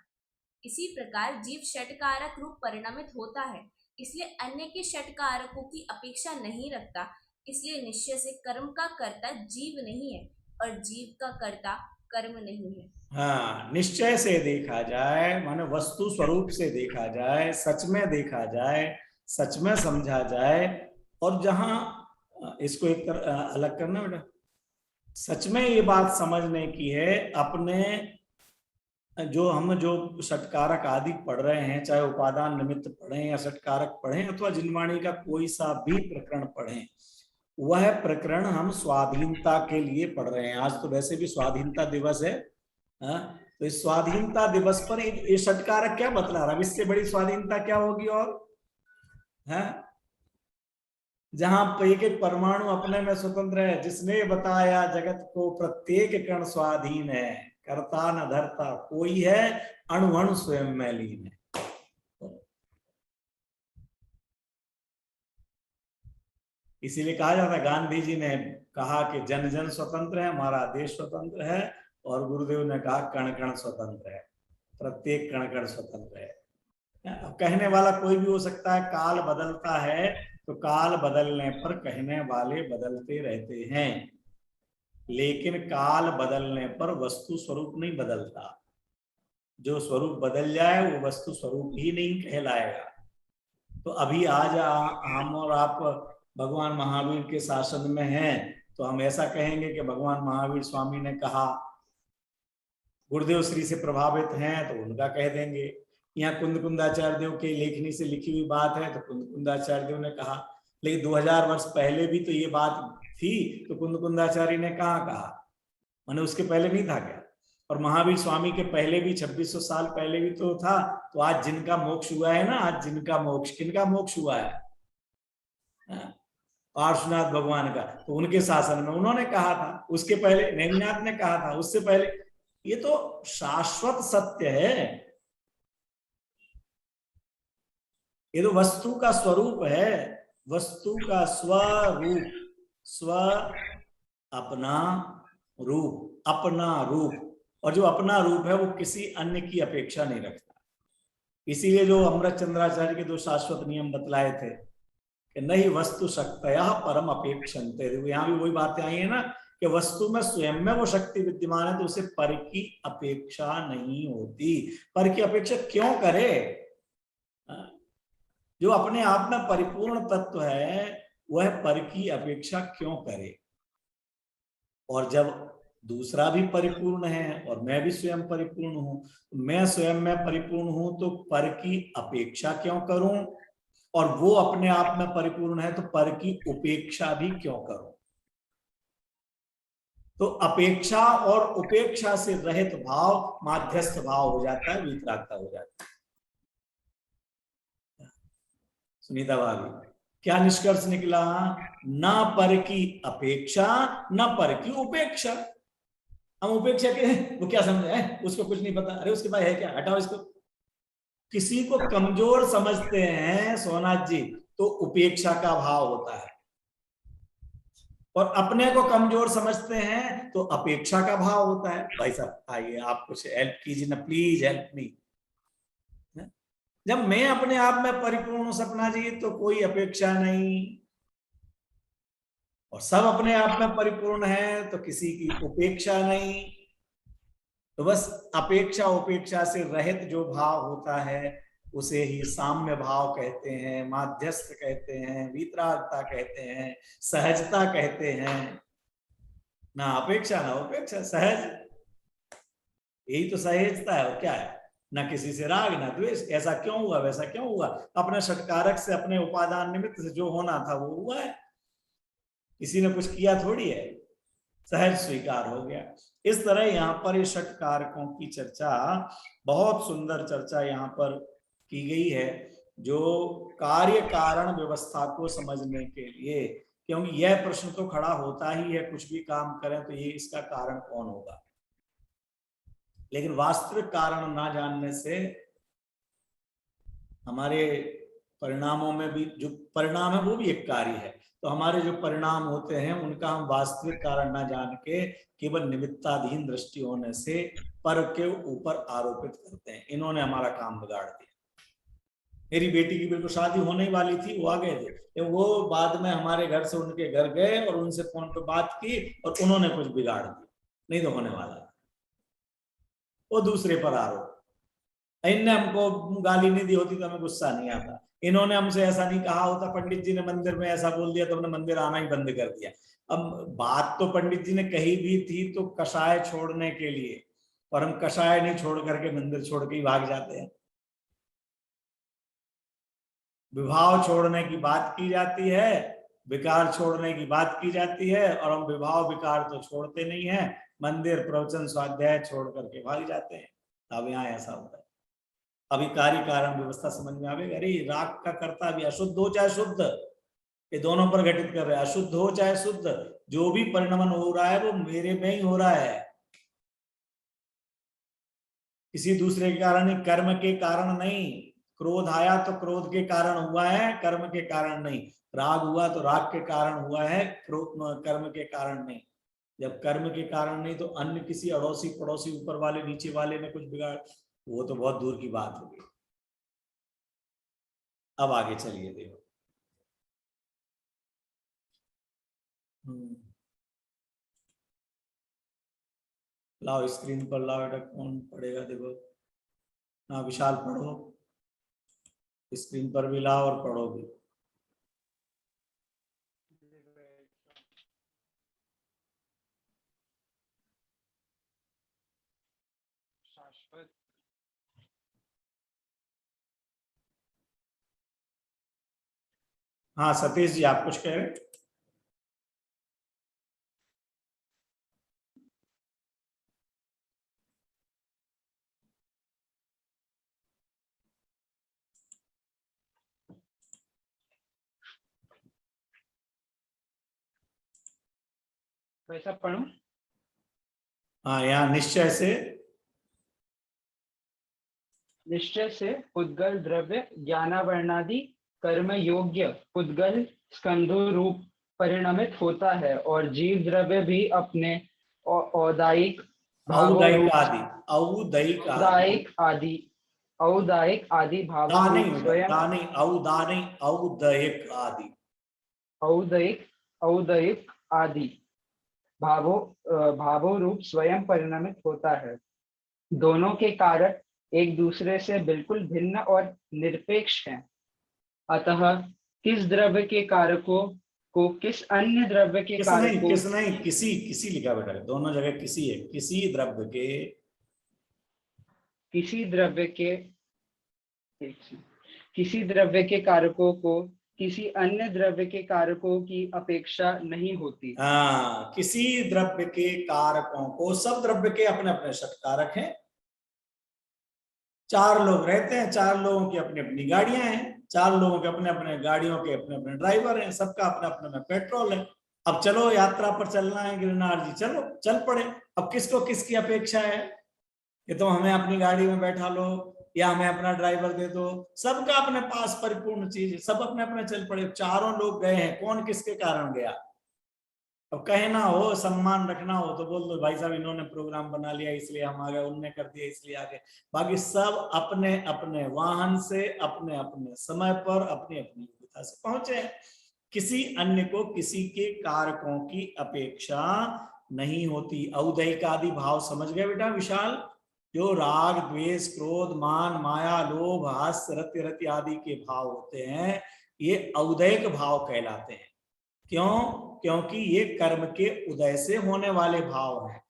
[SPEAKER 6] इसी प्रकार जीव षटकारक रूप परिणमित होता है, इसलिए अन्य के षटकारकों की अपेक्षा नहीं रखता। इसलिए निश्चय से कर्म का कर्ता जीव नहीं है और जीव का कर्ता कर्म नहीं है।
[SPEAKER 1] हाँ, निश्चय से देखा जाए माने वस्तु स्वरूप से देखा जाए, सच में देखा जाए, सच में समझा जाए। और जहां इसको एक अलग करना बेटा, सच में ये बात समझने की है, अपने जो षटकारक आदि पढ़ रहे हैं, चाहे उपादान निमित्त पढ़ें या षटकारक पढ़ें अथवा जिनवाणी का कोई सा भी प्रकरण पढ़ें, वह प्रकरण हम स्वाधीनता के लिए पढ़ रहे हैं। आज तो वैसे भी स्वाधीनता दिवस है, तो इस स्वाधीनता दिवस पर ये षटकारक क्या बतला रहा है? इससे बड़ी स्वाधीनता क्या होगी? और है जहां एक एक परमाणु अपने में स्वतंत्र है, जिसने बताया जगत को प्रत्येक कण स्वाधीन है, करता न धरता कोई है, अणु अणु स्वयं में लीन है। इसीलिए कहा जाता है, गांधी जी ने कहा कि जन जन स्वतंत्र है, हमारा देश स्वतंत्र है, और गुरुदेव ने कहा कण कण स्वतंत्र है, प्रत्येक कण कण स्वतंत्र है। कहने वाला कोई भी हो सकता है। काल बदलता है तो काल बदलने पर कहने वाले बदलते रहते हैं, लेकिन काल बदलने पर वस्तु स्वरूप नहीं बदलता। जो स्वरूप बदल जाए वो वस्तु स्वरूप ही नहीं कहलाएगा। तो अभी आज हम और आप भगवान महावीर के शासन में हैं, तो हम ऐसा कहेंगे कि भगवान महावीर स्वामी ने कहा, गुरुदेव श्री से प्रभावित हैं तो उनका कह देंगे। यहाँ कुंद-कुंदाचार्य देव के लेखनी से लिखी हुई बात है तो कुंद-कुंदाचार्य देव ने कहा, लेकिन 2000 वर्ष पहले भी तो ये बात थी, तो कुंद-कुंदाचार्य ने कहा, माने उसके पहले नहीं था क्या? और महावीर स्वामी के पहले भी 2600 साल पहले भी तो था। तो आज जिनका मोक्ष हुआ है ना, आज जिनका मोक्ष, किनका मोक्ष हुआ है? पार्श्वनाथ भगवान का, तो उनके शासन में उन्होंने कहा था। उसके पहले नेमिनाथ ने कहा था, उससे पहले। ये तो शाश्वत सत्य है, ये तो वस्तु का स्वरूप है, वस्तु का स्वरूप, स्व अपना रूप, अपना रूप। और जो अपना रूप है वो किसी अन्य की अपेक्षा नहीं रखता। इसीलिए जो अमृत चंद्राचार्य के 2 शाश्वत नियम बतलाए थे कि नहीं वस्तु शक्तया परम अपेक्षन्ते, यहाँ भी वही बातें आई है ना कि वस्तु में स्वयं में वो शक्ति विद्यमान है, तो उसे पर की अपेक्षा नहीं होती। पर की अपेक्षा क्यों करे? जो अपने आप में परिपूर्ण तत्व है वह पर की अपेक्षा क्यों करे? और जब दूसरा भी परिपूर्ण है और मैं भी स्वयं परिपूर्ण हूं, मैं स्वयं में परिपूर्ण हूं, तो पर की अपेक्षा क्यों करूं? और वो अपने आप में परिपूर्ण है तो पर की उपेक्षा भी क्यों करूं? तो अपेक्षा और उपेक्षा से रहित भाव माध्यस्थ भाव हो जाता है, वितरागता हो जाती है। सुनीता भाभी, क्या निष्कर्ष निकला? न पर की अपेक्षा, न पर की उपेक्षा। हम उपेक्षा के वो क्या समझे है, उसको कुछ नहीं पता, अरे उसके पास है क्या, हटाओ इसको। किसी को कमजोर समझते हैं सोनाथ जी तो उपेक्षा का भाव होता है, और अपने को कमजोर समझते हैं तो अपेक्षा का भाव होता है। भाई साहब आइए, आप कुछ हेल्प कीजिए ना प्लीज, हेल्प मी। जब मैं अपने आप में परिपूर्ण हूं सपना जी, तो कोई अपेक्षा नहीं, और सब अपने आप में परिपूर्ण है तो किसी की उपेक्षा नहीं। तो बस अपेक्षा उपेक्षा से रहित जो भाव होता है उसे ही साम्य भाव कहते हैं, माध्यस्थ कहते हैं, वीतरागता कहते हैं, सहजता कहते हैं। ना अपेक्षा ना उपेक्षा, सहज, यही तो सहजता है। और क्या है? ना किसी से राग ना द्वेष। ऐसा क्यों हुआ, वैसा क्यों हुआ, अपने षटकारक से, अपने उपादान निमित्त से जो होना था वो हुआ है, किसी ने कुछ किया थोड़ी है, सहज स्वीकार हो गया। इस तरह यहाँ पर ये षटकारकों की चर्चा, बहुत सुंदर चर्चा यहाँ पर की गई है, जो कार्य कारण व्यवस्था को समझने के लिए, क्योंकि यह प्रश्न तो खड़ा होता ही है, कुछ भी काम करें तो ये इसका कारण कौन होगा, लेकिन वास्तविक कारण ना जानने से हमारे परिणामों में भी, जो परिणाम है वो भी एक कार्य है, तो हमारे जो परिणाम होते हैं उनका हम वास्तविक कारण ना जान के केवल निमित्ताधीन दृष्टि होने से पर के ऊपर आरोपित करते हैं। इन्होंने हमारा काम बिगाड़ दिया। मेरी बेटी की बिल्कुल शादी होने वाली थी, वो आ गए थे, वो बाद में हमारे घर से उनके घर गए और उनसे फोन पे बात की और उन्होंने कुछ बिगाड़ दिया, नहीं तो होने वाला, वो दूसरे पर आरोप। इनने हमको गाली नहीं दी होती तो हमें गुस्सा नहीं आता, इन्होंने हमसे ऐसा नहीं कहा होता, पंडित जी ने मंदिर में ऐसा बोल दिया तो हमने मंदिर आना ही बंद कर दिया। अब बात तो पंडित जी ने कही भी थी तो कषाय छोड़ने के लिए, और हम कषाय नहीं छोड़ करके मंदिर छोड़ के ही भाग जाते हैं। विभाव छोड़ने की बात की जाती है, विकार छोड़ने की बात की जाती है, और हम विभाव विकार तो छोड़ते नहीं है, मंदिर प्रवचन स्वाध्याय छोड़ करके भाग जाते हैं। अब यहाँ ऐसा होता है। अभी कार्य कारण व्यवस्था समझ में आवेगा। अरे राग का कर्ता भी अशुद्ध हो चाहे शुद्ध, ये दोनों पर घटित कर रहे हैं, अशुद्ध हो चाहे शुद्ध, जो भी परिणमन हो रहा है वो मेरे में ही हो रहा है, किसी दूसरे के कारण नहीं, कर्म के कारण नहीं। क्रोध आया तो क्रोध के कारण हुआ है, कर्म के कारण नहीं। राग हुआ तो राग के कारण हुआ है, क्रोध कर्म के कारण नहीं। जब कर्म के कारण नहीं तो अन्य किसी अड़ोसी पड़ोसी ऊपर वाले नीचे वाले ने कुछ बिगाड़, वो तो बहुत दूर की बात होगी। अब आगे चलिए देखो। लाओ स्क्रीन पर लाओ, बेटा कौन पढ़ेगा देखो। हाँ विशाल पढ़ो, स्क्रीन पर भी लाओ और पढ़ो भी।
[SPEAKER 2] शाश्वत
[SPEAKER 1] हाँ सतीश जी आप कुछ कह रहे हैं?
[SPEAKER 2] वैसा पढ़ूं?
[SPEAKER 1] हाँ यहाँ निश्चय से
[SPEAKER 2] उद्गल द्रव्य ज्ञानावरणादि कर्म योग्य उद्गल स्कंधो रूप परिणमित होता है, और जीव द्रव्य भी अपने औदायिक
[SPEAKER 1] औदायिक आदि, औदायिक आदि,
[SPEAKER 2] औदायिक आदि भावों
[SPEAKER 1] दा नहीं
[SPEAKER 2] रूप
[SPEAKER 1] होगा,
[SPEAKER 2] स्वयं
[SPEAKER 1] दा नहीं, औदा नहीं, औदायिक आदि,
[SPEAKER 2] औदायिक आदि भावों रूप स्वयं परिणमित होता है। दोनों के कारक एक दूसरे से बिल्कुल भिन्न और निरपेक्ष हैं। अतः किस द्रव्य के कारकों को किस अन्य द्रव्य के कारकों,
[SPEAKER 1] किस नहीं, किसी लिखा बेटा, दोनों जगह किसी है, किसी
[SPEAKER 2] द्रव्य के कारकों को किसी अन्य द्रव्य के कारकों की अपेक्षा नहीं होती।
[SPEAKER 1] हाँ, किसी द्रव्य के कारकों को, सब द्रव्य के अपने अपने षटकारक हैं। 4 लोग रहते हैं, 4 लोगों की अपनी अपनी गाड़ियां हैं, 4 लोगों के अपने अपने गाड़ियों के अपने अपने ड्राइवर हैं, सबका अपना अपना में पेट्रोल है। अब चलो यात्रा पर चलना है गिरनार जी, चलो चल पड़े। अब किसको किसकी अपेक्षा है कि तुम हमें अपनी गाड़ी में बैठा लो या हमें अपना ड्राइवर दे दो, सबका अपने पास परिपूर्ण चीज है, सब अपने अपने चल पड़े। चारों लोग गए हैं, कौन किसके कारण गया? अब कहना हो, सम्मान रखना हो तो बोल दो भाई साहब इन्होंने प्रोग्राम बना लिया इसलिए हम आ गए, उनने कर दिया इसलिए आ गए। बाकी सब अपने अपने वाहन से अपने अपने समय पर अपनी अपनी योग्यता से पहुंचे। किसी अन्य को किसी के कारकों की अपेक्षा नहीं होती। औदैहिक आदि भाव समझ गए बेटा विशाल? जो राग द्वेष क्रोध मान माया लोभ हास्य रति रति आदि के भाव होते हैं, ये औदैहिक भाव कहलाते हैं। क्यों? क्योंकि ये कर्म के उदय से होने वाले भाव हैं।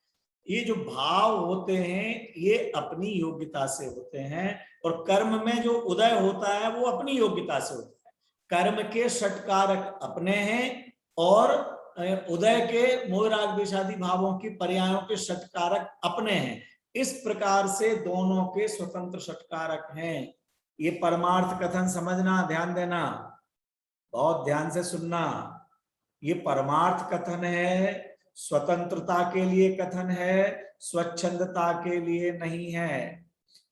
[SPEAKER 1] ये जो भाव होते हैं ये अपनी योग्यता से होते हैं, और कर्म में जो उदय होता है वो अपनी योग्यता से होता है। कर्म के षटकारक अपने हैं और उदय के मोह राग द्वेष आदि भावों की पर्यायों के षटकारक अपने हैं। इस प्रकार से दोनों के स्वतंत्र षटकारक हैं। ये परमार्थ कथन समझना, ध्यान देना, बहुत ध्यान से सुनना। ये परमार्थ कथन है, स्वतंत्रता के लिए कथन है, स्वच्छंदता के लिए नहीं है।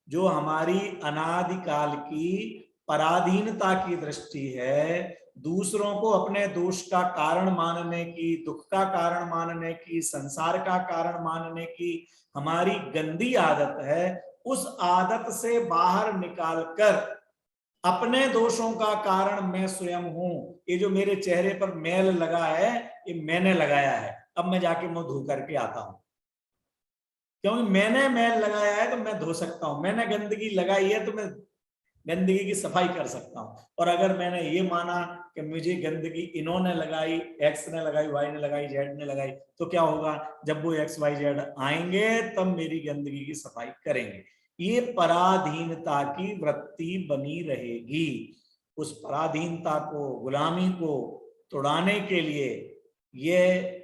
[SPEAKER 1] जो हमारी अनादिकाल की पराधीनता की दृष्टि है, दूसरों को अपने दोष का कारण मानने की, दुख का कारण मानने की, संसार का कारण मानने की हमारी गंदी आदत है, उस आदत से बाहर निकालकर अपने दोषों का कारण मैं स्वयं हूं। ये जो मेरे चेहरे पर मैल लगा है ये मैंने लगाया है, अब मैं जाके मुंह धो करके आता हूं। क्योंकि मैंने मैल लगाया है तो मैं धो सकता हूं, मैंने गंदगी लगाई है तो मैं गंदगी की सफाई कर सकता हूं। और अगर मैंने ये माना कि मुझे गंदगी इन्होंने लगाई, एक्स ने लगाई, वाई ने लगाई, जेड ने लगाई, तो क्या होगा? जब वो एक्स वाई जेड आएंगे तब मेरी गंदगी की सफाई करेंगे। ये पराधीनता की वृत्ति बनी रहेगी। उस पराधीनता को, गुलामी को तोड़ाने के लिए ये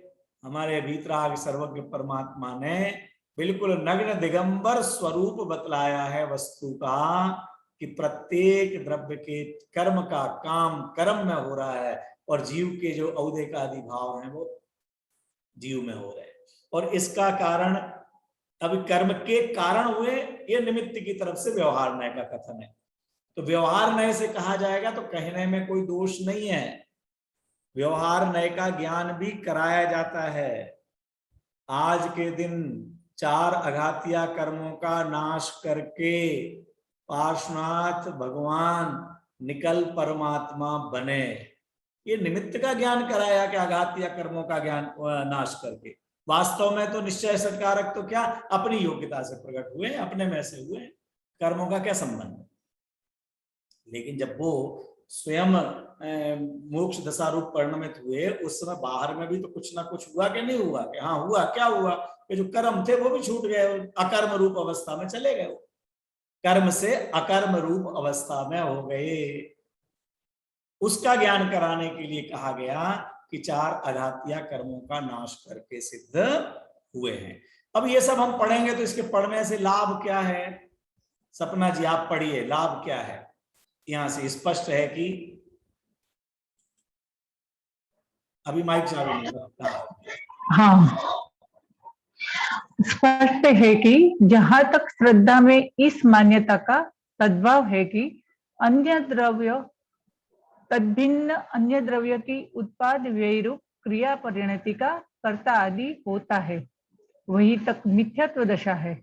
[SPEAKER 1] हमारे वीतराग सर्वज्ञ परमात्मा ने बिल्कुल नग्न दिगंबर स्वरूप बतलाया है वस्तु का, कि प्रत्येक द्रव्य के कर्म का काम कर्म में हो रहा है, और जीव के जो औदैहिक आदि भाव हैं वो जीव में हो रहे हैं। और इसका कारण, अभी कर्म के कारण हुए, ये निमित्त की तरफ से व्यवहार न्याय का कथन है। तो व्यवहार न्याय से कहा जाएगा तो कहने में कोई दोष नहीं है। व्यवहार न्याय का ज्ञान भी कराया जाता है। आज के दिन 4 अघातिया कर्मों का नाश करके पार्श्वनाथ भगवान निकल परमात्मा बने, ये निमित्त का ज्ञान कराया कि अघातिया कर्मों का ज्ञान नाश करके। वास्तव में तो निश्चय सत्कारक तो क्या अपनी योग्यता से प्रकट हुए, अपने में से हुए, कर्मों का क्या संबंध। लेकिन जब वो स्वयं मोक्ष दशा रूप परिणमित हुए, उस समय बाहर में भी तो कुछ ना कुछ हुआ कि नहीं हुआ? कि हाँ हुआ। क्या हुआ? कि जो कर्म थे वो भी छूट गए, अकर्म रूप अवस्था में चले गए, कर्म से अकर्म रूप अवस्था में हो गए। उसका ज्ञान कराने के लिए कहा गया कि 4 अघातिया कर्मों का नाश करके सिद्ध हुए हैं। अब ये सब हम पढ़ेंगे तो इसके पढ़ने से लाभ क्या है? सपना जी आप पढ़िए, लाभ क्या है? यहां से स्पष्ट है कि अभी माइक चालू नहीं है।
[SPEAKER 7] हाँ, स्पष्ट है कि जहां तक श्रद्धा में इस मान्यता का सद्भाव है कि अन्य द्रव्य तद्भिन्न अन्य द्रव्य की उत्पाद व्यय रूप क्रिया परिणति का कर्ता आदि होता है, वही तक मिथ्यात्व दशा है।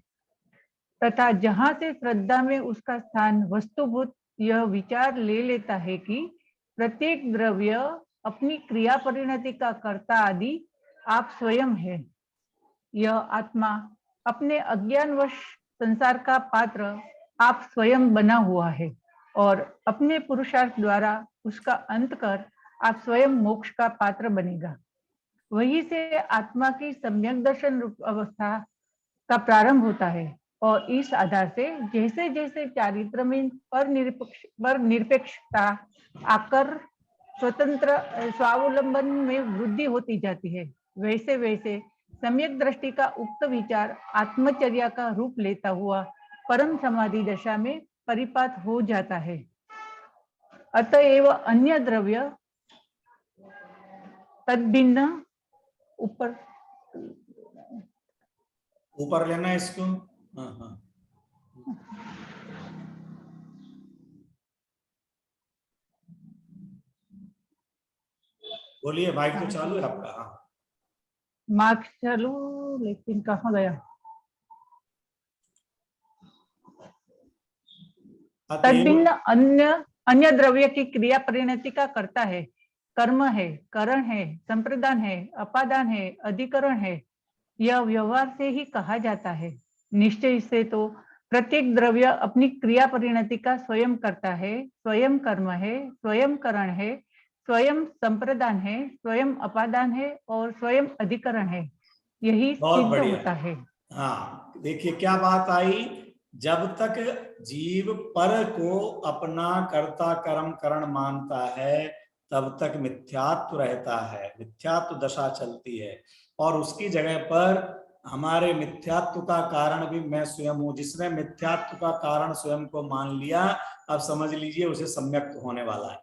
[SPEAKER 7] तथा जहां से श्रद्धा में उसका स्थान वस्तुभूत यह विचार ले लेता है कि प्रत्येक द्रव्य अपनी क्रिया परिणति का कर्ता आदि आप स्वयं है, यह आत्मा अपने अज्ञानवश संसार का पात्र आप स्वयं बना हुआ है, और अपने पुरुषार्थ द्वारा उसका अंत कर आप स्वयं मोक्ष का पात्र बनेगा। वही से आत्मा की सम्यक दर्शन रूप अवस्था का प्रारंभ होता है, और इस आधार से जैसे जैसे चारित्र में पर निरपेक्षता आकर स्वतंत्र स्वावलंबन में वृद्धि होती जाती है, वैसे वैसे सम्यक दृष्टि का उक्त विचार आत्मचर्या का रूप लेता हुआ परम समाधि दशा में परिपात हो जाता है। अतएव अन्य द्रव्य तद्भिन्न
[SPEAKER 1] ऊपर लेना इसको। हाँ हाँ बोलिए, माइक तो चालू है आपका।
[SPEAKER 7] मार्क्स चालू, लेकिन कहाँ गया? तद्भिन्न अन्य अन्य द्रव्य की क्रिया परिणति का करता है, कर्म है, करण है, संप्रदान है, अपादान है, अधिकरण है, यह व्यवहार से ही कहा जाता है। निश्चय से तो प्रत्येक द्रव्य अपनी क्रिया परिणति का स्वयं करता है, स्वयं कर्म है, स्वयं करण है, स्वयं संप्रदान है, स्वयं अपादान है और स्वयं अधिकरण है, यही सिद्ध होता है।
[SPEAKER 1] हाँ, देखिए क्या बात आई, जब तक जीव पर को अपना कर्ता कर्म करण मानता है तब तक मिथ्यात्व रहता है, मिथ्यात्व दशा चलती है, और उसकी जगह पर हमारे मिथ्यात्व का कारण भी मैं स्वयं हूं। जिसने मिथ्यात्व का कारण स्वयं को मान लिया, अब समझ लीजिए उसे सम्यक्त होने वाला है।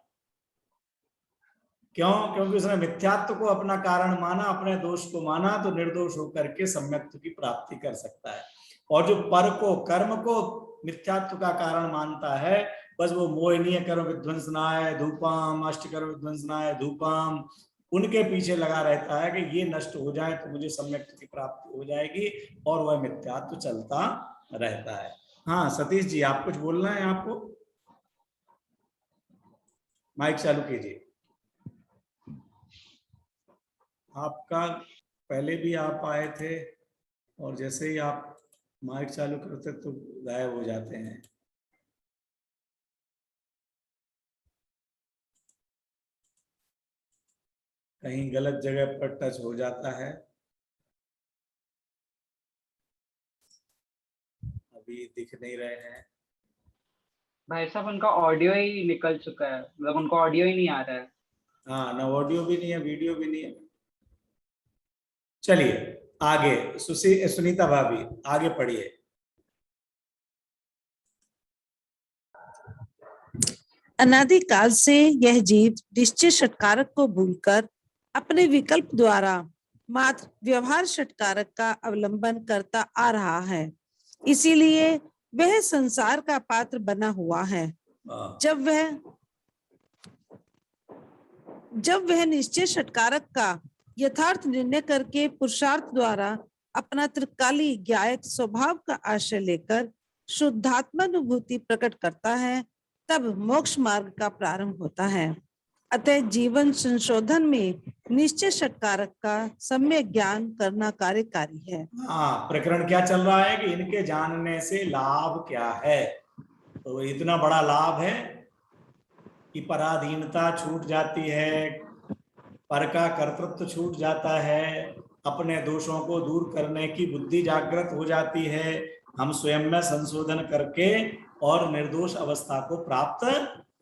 [SPEAKER 1] क्यों? क्योंकि उसने मिथ्यात्व को अपना कारण माना, अपने दोष को माना, तो निर्दोष होकर के सम्यक्त की प्राप्ति कर सकता है। और जो पर को, कर्म को मिथ्यात्व का कारण मानता है, बस वो मोहिनीय कर्म विध्वंसनाय धूपाम, अष्ट कर्म विध्वंसनाय धूपाम, उनके पीछे लगा रहता है कि ये नष्ट हो जाए तो मुझे सम्यक्त की प्राप्ति हो जाएगी, और वह मिथ्यात्व चलता रहता है। हाँ सतीश जी, आप कुछ बोलना है? आपको माइक चालू कीजिए। आपका पहले भी आप आए थे और जैसे ही आप माइक चालू करते तो गायब हो जाते हैं। कहीं गलत जगह पर टच हो जाता है। अभी दिख नहीं रहे हैं
[SPEAKER 2] भाई साहब, उनका ऑडियो ही निकल चुका है, मतलब उनको ऑडियो ही नहीं आ रहा है।
[SPEAKER 1] हाँ, ना ऑडियो भी नहीं है, वीडियो भी नहीं है। चलिए आगे, सुनीता भाभी आगे पढ़िए।
[SPEAKER 8] अनादिकाल से यह जीव निश्चय षटकारक को भूलकर अपने विकल्प द्वारा मात्र व्यवहार षटकारक का अवलंबन करता आ रहा है, इसीलिए वह संसार का पात्र बना हुआ है। जब वह निश्चय षटकारक का यथार्थ निर्णय करके पुरुषार्थ द्वारा अपना त्रिकाली ज्ञायक स्वभाव का आश्रय लेकर शुद्धात्मानुभूति प्रकट करता है, तब मोक्ष मार्ग का प्रारंभ होता है। अतः जीवन संशोधन में निश्चय षटकारक का सम्यक ज्ञान करना कार्यकारी है।
[SPEAKER 1] हाँ, प्रकरण क्या चल रहा है कि इनके जानने से लाभ क्या है। तो इतना बड़ा लाभ है कि पराधीनता छूट जाती है, पर का कर्तृत्व छूट जाता है, अपने दोषों को दूर करने की बुद्धि जागृत हो जाती है, हम स्वयं में संशोधन करके और निर्दोष अवस्था को प्राप्त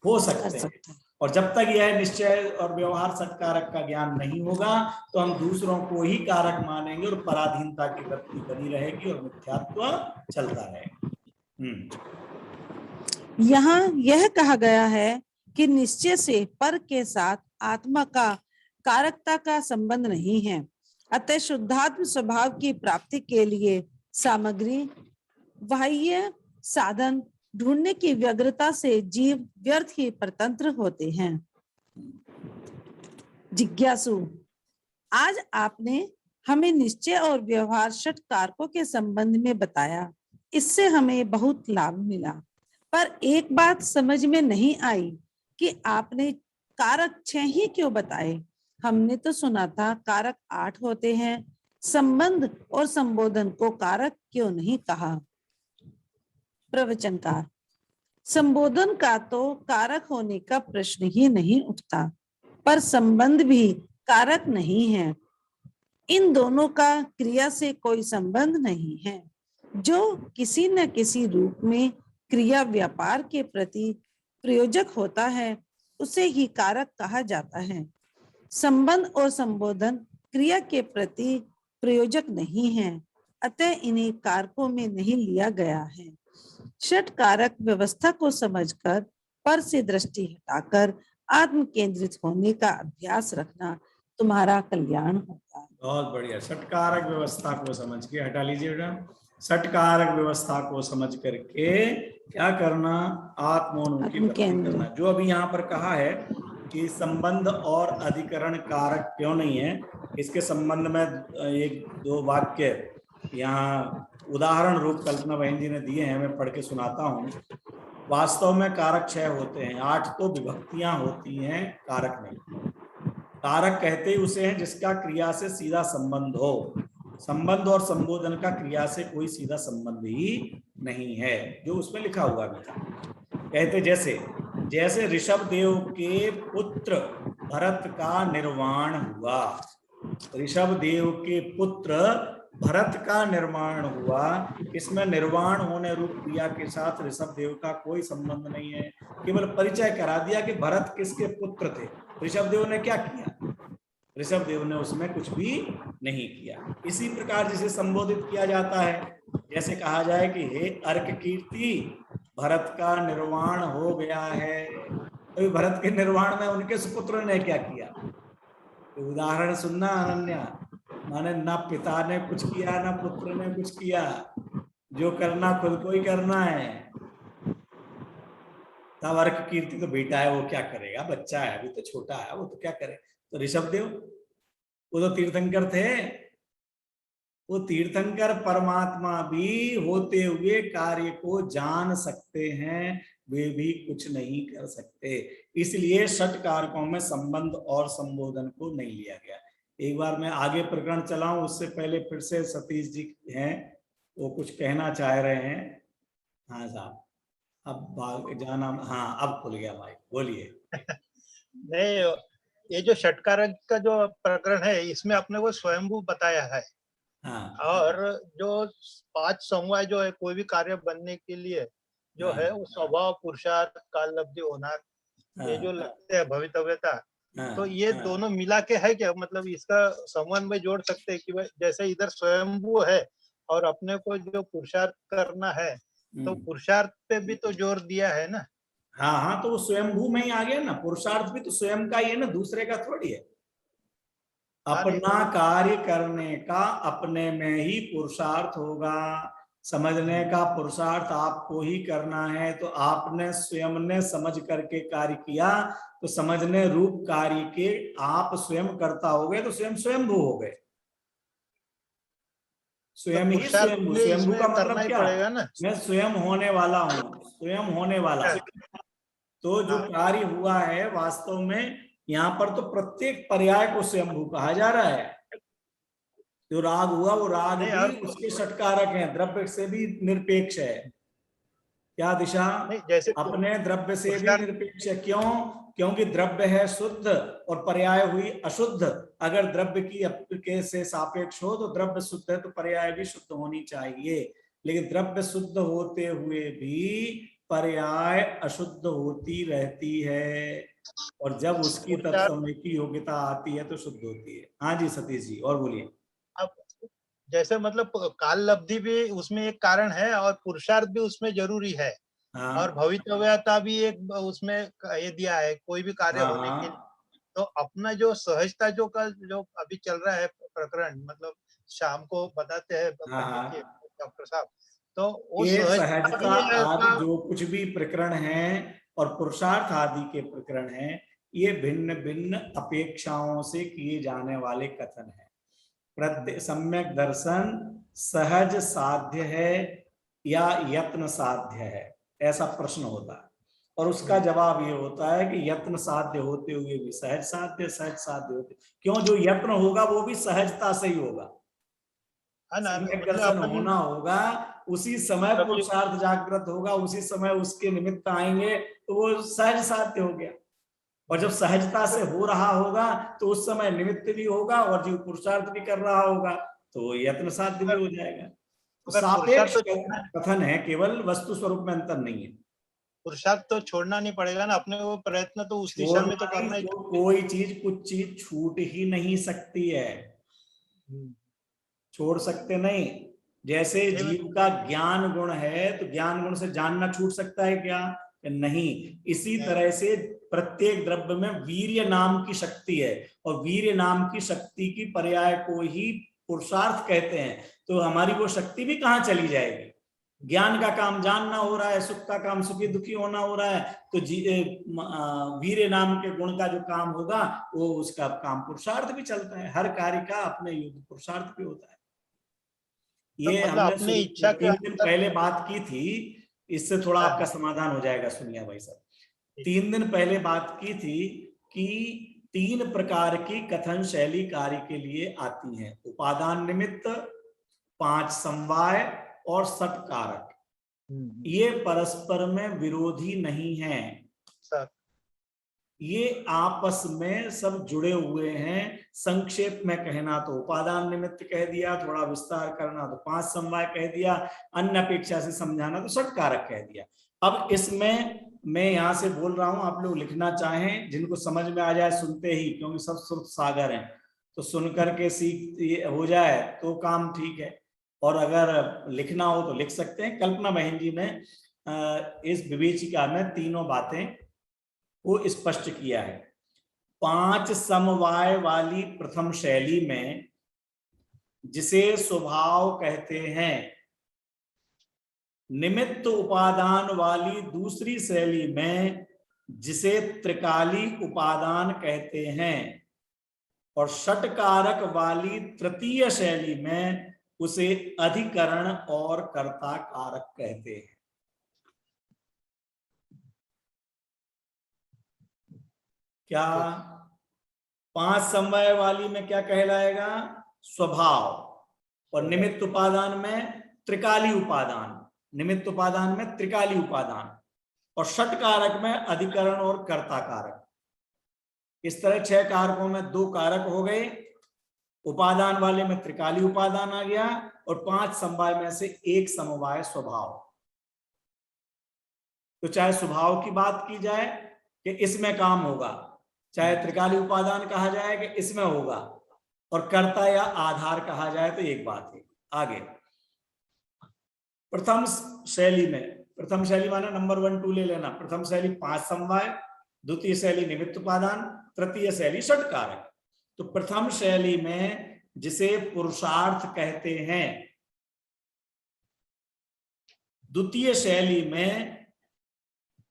[SPEAKER 1] हो सकते हैं। और जब तक यह निश्चय और व्यवहार सत्कारक का ज्ञान नहीं होगा तो हम दूसरों को ही कारक मानेंगे और पराधीनता की वृत्ति बनी रहेगी और मिथ्यात्व चलता रहेगा।
[SPEAKER 8] यहाँ यह कहा गया है कि निश्चय से पर के साथ आत्मा का कारकता का संबंध नहीं है। अतः शुद्धात्म स्वभाव की प्राप्ति के लिए सामग्री, बाह्य साधन ढूंढने की व्यग्रता से जीव व्यर्थ ही परतंत्र होते हैं। जिज्ञासु, आज आपने हमें निश्चय और व्यवहार षट कारकों के संबंध में बताया, इससे हमें बहुत लाभ मिला, पर एक बात समझ में नहीं आई कि आपने कारक 6 ही क्यों बताए। हमने तो सुना था कारक 8 होते हैं, संबंध और संबोधन को कारक क्यों नहीं कहा। प्रवचनकार, संबोधन का तो कारक होने का प्रश्न ही नहीं उठता, पर संबंध भी कारक नहीं है। इन दोनों का क्रिया से कोई संबंध नहीं है। जो किसी न किसी रूप में क्रिया व्यापार के प्रति प्रयोजक होता है, उसे ही कारक कहा जाता है। संबंध और संबोधन क्रिया के प्रति प्रयोजक नहीं है, अतः इन्हें कारकों में नहीं लिया गया है। षट कारक व्यवस्था को समझकर पर से दृष्टि हटाकर आत्म केंद्रित होने का अभ्यास रखना तुम्हारा कल्याण होगा।
[SPEAKER 1] बहुत बढ़िया। षट कारक व्यवस्था को समझ के, हटा लीजिए बेटा, षट कारक व्यवस्था को समझ करके क्या करना, आत्मोन्मुखी करना। जो अभी यहाँ पर कहा है कि संबंध और अधिकरण कारक क्यों नहीं है, इसके संबंध में एक दो वाक्य यहाँ उदाहरण रूप कल्पना बहन जी ने दिए हैं, मैं पढ़ के सुनाता हूँ। वास्तव में कारक 6 होते हैं, 8 तो विभक्तियां होती हैं, कारक नहीं। कारक कहते ही उसे हैं जिसका क्रिया से सीधा संबंध हो। संबंध और संबोधन का क्रिया से कोई सीधा संबंध ही नहीं है, जो उसमें लिखा हुआ भी था। कहते जैसे ऋषभ देव के पुत्र भरत का निर्वाण हुआ, ऋषभ देव के पुत्र भरत का निर्माण हुआ, इसमें निर्वाण होने रूप क्रिया के साथ ऋषभ देव का कोई संबंध नहीं है, केवल परिचय करा दिया कि भरत किसके पुत्र थे। ऋषभ देव ने क्या किया? ऋषभ देव ने उसमें कुछ भी नहीं किया। इसी प्रकार जिसे संबोधित किया जाता है, जैसे कहा जाए कि हे अर्क कीर्ति, भरत का निर्वाण हो गया है, तो भरत के निर्वाण में उनके सुपुत्र ने क्या किया? तो उदाहरण सुनना अनन्या, माने ना पिता ने कुछ किया ना पुत्र ने कुछ किया, जो करना खुद को ही करना है। तब अर्क कीर्ति तो बेटा है, वो क्या करेगा, बच्चा है, अभी तो छोटा है, वो तो क्या करे। तो ऋषभ देव वो तो तीर्थंकर थे, वो तीर्थंकर परमात्मा भी होते हुए कार्य को जान सकते हैं, वे भी कुछ नहीं कर सकते। इसलिए षट कारकों में संबंध और संबोधन को नहीं लिया गया। एक बार मैं आगे प्रकरण चलाऊं उससे पहले फिर से सतीश जी हैं, वो कुछ कहना चाह रहे हैं। हाँ साहब, अब जाना, हाँ अब खुल गया माइक, बोलिए।
[SPEAKER 9] नहीं, ये जो षटकारक का जो प्रकरण है, इसमें अपने को स्वयंभू बताया है।
[SPEAKER 1] हाँ।
[SPEAKER 9] और जो 5 समवाय जो है कोई भी कार्य बनने के लिए जो है, वो स्वभाव, पुरुषार्थ, काल, लब्धि, होनार, ये जो लगते हैं, भवितव्यता, तो ये दोनों मिला के है क्या? मतलब इसका संबंध में जोड़ सकते हैं कि जैसे इधर स्वयंभू है और अपने को जो पुरुषार्थ करना है, तो पुरुषार्थ पे भी तो जोर दिया है ना।
[SPEAKER 1] हाँ हाँ, तो वो स्वयंभू में ही आ गया ना, पुरुषार्थ भी तो स्वयं का ही है ना, दूसरे का थोड़ी है। अपना कार्य करने का अपने में ही पुरुषार्थ होगा, समझने का पुरुषार्थ आपको ही करना है। तो आपने स्वयं ने समझ करके कार्य किया, तो समझने रूप कार्य के आप स्वयं करता हो गए, तो स्वयं स्वयंभू हो गए। स्वयं ही स्वयंभू, स्वयंभू का मतलब क्या? मैं स्वयं होने वाला हूँ, स्वयं होने वाला। तो जो कार्य हुआ है वास्तव में यहाँ पर तो प्रत्येक पर्याय को स्वयंभू कहा जा रहा है। जो राग हुआ वो राग भी उसके षटकारक हैं, द्रव्य से भी निरपेक्ष है। क्या दिशा?
[SPEAKER 9] जैसे
[SPEAKER 1] अपने द्रव्य से भी निरपेक्ष है। क्यों? क्योंकि द्रव्य है शुद्ध और पर्याय हुई अशुद्ध। अगर द्रव्य की के से सापेक्ष हो तो द्रव्य शुद्ध है, तो पर्याय भी शुद्ध होनी चाहिए। लेकिन द्रव्य शुद्ध होते हुए भी पर्याय अशुद्ध होती रहती है, और जब उसकी तत्समय की योग्यता आती है तो शुद्ध होती है। हाँ जी सतीश जी, और बोलिए।
[SPEAKER 9] अब जैसे मतलब काल लब्धि भी उसमें एक कारण है और पुरुषार्थ भी उसमें जरूरी है। हाँ। और भवितव्यता भी एक उसमें ये दिया है, कोई भी कार्य होने के लिए। तो अपना जो सहजता जो अभी चल रहा है प्रकरण, मतलब शाम को बताते हैं डॉक्टर साहब, तो वो
[SPEAKER 1] सहजता आदि जो कुछ भी प्रकरण है और पुरुषार्थ आदि के प्रकरण हैं, ये भिन्न भिन्न अपेक्षाओं से किए जाने वाले कथन हैं। सम्यक दर्शन सहज साध्य है या यत्न साध्य है, ऐसा प्रश्न होता है, और उसका जवाब ये होता है कि यत्न साध्य होते हुए भी सहज साध्य, सहज साध्य होते। क्यों? जो यत्न होगा वो भी सहजता से ही होगा। सम्यक दर्शन होना होगा, उसी समय पुरुषार्थ जागृत होगा, उसी समय उसके निमित्त आएंगे, तो वो सहज साध्य हो गया। और जब सहजता से हो रहा होगा तो उस समय निमित्त भी होगा, और जो पुरुषार्थ भी कर रहा होगा तो यत्न साध्य भी हो जाएगा। तो सापेक्ष कथन है, केवल वस्तु स्वरूप में अंतर नहीं है।
[SPEAKER 9] पुरुषार्थ तो छोड़ना नहीं पड़ेगा ना, अपने वो प्रयत्न तो उस दिशा में तो करना ही।
[SPEAKER 1] कोई चीज कुछ चीज छूट ही नहीं सकती है, छोड़ सकते नहीं। जैसे जीव का ज्ञान गुण है, तो ज्ञान गुण से जानना छूट सकता है क्या? नहीं। इसी तरह से प्रत्येक द्रव्य में वीर्य नाम की शक्ति है, और वीर्य नाम की शक्ति की पर्याय को ही पुरुषार्थ कहते हैं। तो हमारी वो शक्ति भी कहाँ चली जाएगी? ज्ञान का काम जानना हो रहा है, सुख का काम सुखी दुखी होना हो रहा है, तो वीर नाम के गुण का जो काम होगा वो उसका काम पुरुषार्थ भी चलता है। हर कार्य का अपने युद्ध पुरुषार्थ भी होता है। ये
[SPEAKER 9] मतलब
[SPEAKER 1] हमने
[SPEAKER 9] अपनी इच्छा के
[SPEAKER 1] 3 दिन पहले बात की थी, इससे थोड़ा आपका समाधान हो जाएगा। सुनिए भाई साहब, 3 दिन पहले बात की थी कि 3 प्रकार की कथन शैली कार्य के लिए आती हैं: उपादान निमित्त, 5 समवाय और सटकारक। ये परस्पर में विरोधी नहीं है, ये आपस में सब जुड़े हुए हैं। संक्षेप में कहना तो उपादान निमित्त कह दिया, थोड़ा विस्तार करना तो 5 समवाय कह दिया, अन्य अपेक्षा से समझाना तो सटकारक कह दिया। अब इसमें मैं यहाँ से बोल रहा हूं, आप लोग लिखना चाहें, जिनको समझ में आ जाए सुनते ही, क्योंकि सब श्रुत सागर हैं, तो सुन करके सीख हो जाए तो काम ठीक है, और अगर लिखना हो तो लिख सकते हैं। कल्पना बहन जी ने इस विवेचिका में तीनों बातें को स्पष्ट किया है। 5 समवाय वाली प्रथम शैली में जिसे स्वभाव कहते हैं, निमित्त उपादान वाली दूसरी शैली में जिसे त्रिकाली उपादान कहते हैं, और षटकारक वाली तृतीय शैली में उसे अधिकरण और कर्ता कारक कहते हैं। क्या 5 समवाय वाली में क्या कहलाएगा? स्वभाव, और निमित्त उपादान में त्रिकाली उपादान, निमित्त उपादान में त्रिकाली उपादान, और षटकारक में अधिकरण और कर्ता कारक। इस तरह 6 कारकों में 2 कारक हो गए, उपादान वाले में त्रिकाली उपादान आ गया, और 5 समवाय में से 1 समवाय स्वभाव। तो चाहे स्वभाव की बात की जाए कि इसमें काम होगा, चाहे त्रिकाली उपादान कहा जाए कि इसमें होगा, और कर्ता या आधार कहा जाए तो एक बात है। आगे प्रथम शैली में, प्रथम शैली माने नंबर 1 2 ले लेना। प्रथम शैली 5 समवाय, द्वितीय शैली निमित्त उपादान, तृतीय शैली षटकारक। तो प्रथम शैली में जिसे पुरुषार्थ कहते हैं, द्वितीय शैली में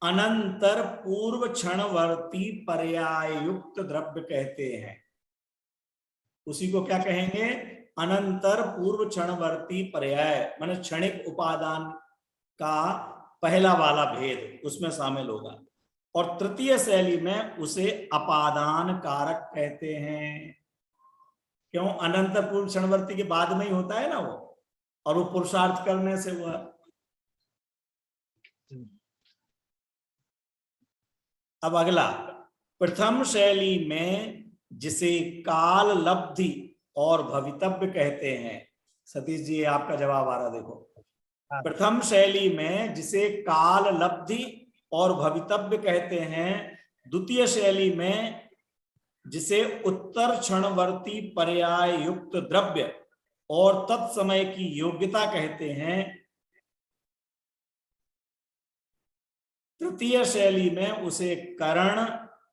[SPEAKER 1] अनंतर पूर्व क्षणवर्ती पर्याय युक्त द्रव्य कहते हैं। उसी को क्या कहेंगे? अनंतर पूर्व क्षणवर्ती पर्याय, माने क्षणिक उपादान का पहला वाला भेद उसमें शामिल होगा। और तृतीय शैली में उसे अपादान कारक कहते हैं। क्यों? अनंतर पूर्व क्षणवर्ती के बाद में ही होता है ना वो, और वो पुरुषार्थ करने से हुआ। अब अगला, प्रथम शैली में जिसे काल लब्धि और भवितव्य कहते हैं। सतीश जी आपका जवाब आ रहा, देखो। प्रथम शैली में जिसे काल लब्धि और भवितव्य कहते हैं, द्वितीय शैली में जिसे उत्तर क्षणवर्ती पर्याय युक्त द्रव्य और तत्समय की योग्यता कहते हैं, तृतीय शैली में उसे करण,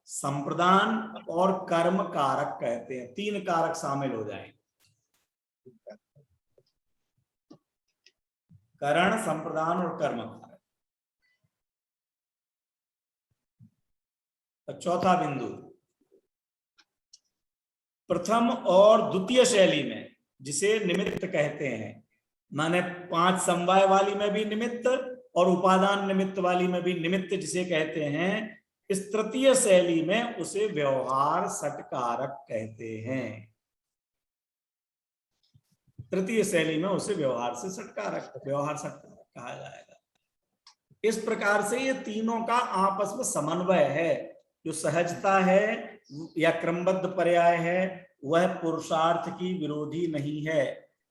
[SPEAKER 1] संप्रदान और कर्म कारक कहते हैं। 3 कारक शामिल हो जाएंगे, करण, संप्रदान और कर्म कारक। और चौथा बिंदु, प्रथम और द्वितीय शैली में जिसे निमित्त कहते हैं, माने 5 समवाय वाली में भी निमित्त और उपादान निमित्त वाली में भी निमित्त जिसे कहते हैं, इस तृतीय शैली में उसे व्यवहार सटकारक कहते हैं। तृतीय शैली में उसे व्यवहार से सटकारक, व्यवहार सटकारक कहा जाएगा। इस प्रकार से ये तीनों का आपस में समन्वय है। जो सहजता है या क्रमबद्ध पर्याय है, वह पुरुषार्थ की विरोधी नहीं है।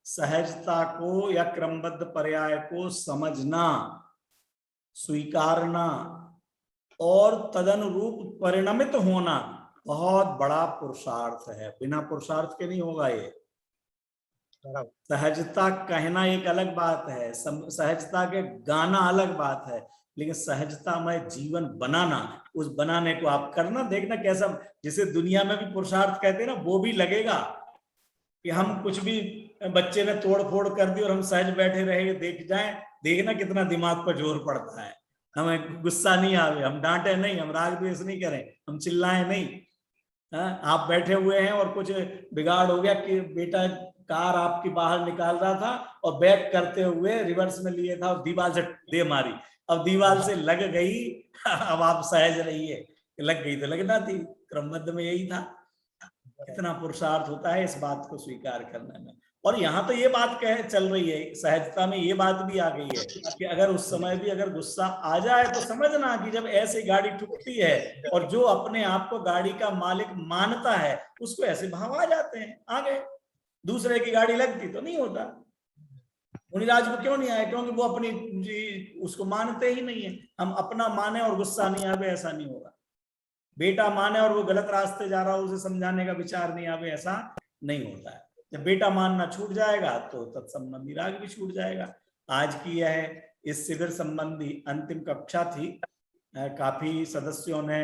[SPEAKER 1] सहजता को या क्रमबद्ध पर्याय को समझना, स्वीकारना और तदनुरूप परिणमित होना बहुत बड़ा पुरुषार्थ है। बिना पुरुषार्थ के नहीं होगा ये। सहजता कहना एक अलग बात है, सहजता के गाना अलग बात है, लेकिन सहजता में जीवन बनाना, उस बनाने को आप करना, देखना कैसा, जिसे दुनिया में भी पुरुषार्थ कहते हैं ना, वो भी लगेगा कि हम कुछ भी बच्चे ने तोड़ फोड़ कर दी और हम सहज बैठे रहे देख जाएं, देखना कितना दिमाग पर जोर पड़ता है। हमें गुस्सा नहीं आवे, हम डांटे नहीं, हम राग द्वेष नहीं करें, हम चिल्लाएं नहीं। आप बैठे हुए हैं और कुछ बिगाड़ हो गया कि बेटा कार आपकी बाहर निकाल रहा था और बैक करते हुए रिवर्स में लिए था और दीवार से दे मारी, अब दीवार से लग गई, अब आप सहज रहिए, लग गई तो लगना थी, क्रमबद्ध में यही था। कितना पुरुषार्थ होता है इस बात को स्वीकार करने में। और यहाँ तो ये बात चल रही है, सहजता में ये बात भी आ गई है कि अगर उस समय भी अगर गुस्सा आ जाए तो समझना कि जब ऐसे गाड़ी ठुकती है और जो अपने आप को गाड़ी का मालिक मानता है उसको ऐसे भाव आ जाते हैं, आ गए। दूसरे की गाड़ी लगती तो नहीं होता। मुनिराज को क्यों नहीं आया? क्योंकि वो अपनी उसको मानते ही नहीं है। हम अपना माने और गुस्सा नहीं आवे, ऐसा नहीं होगा। बेटा माने और वो गलत रास्ते जा रहा हो, उसे समझाने का विचार नहीं आवे, ऐसा नहीं होता है। जब बेटा मानना छूट जाएगा तो तत्संबंधी राग भी छूट जाएगा। आज की यह इस शिविर संबंधी अंतिम कक्षा थी। काफी सदस्यों ने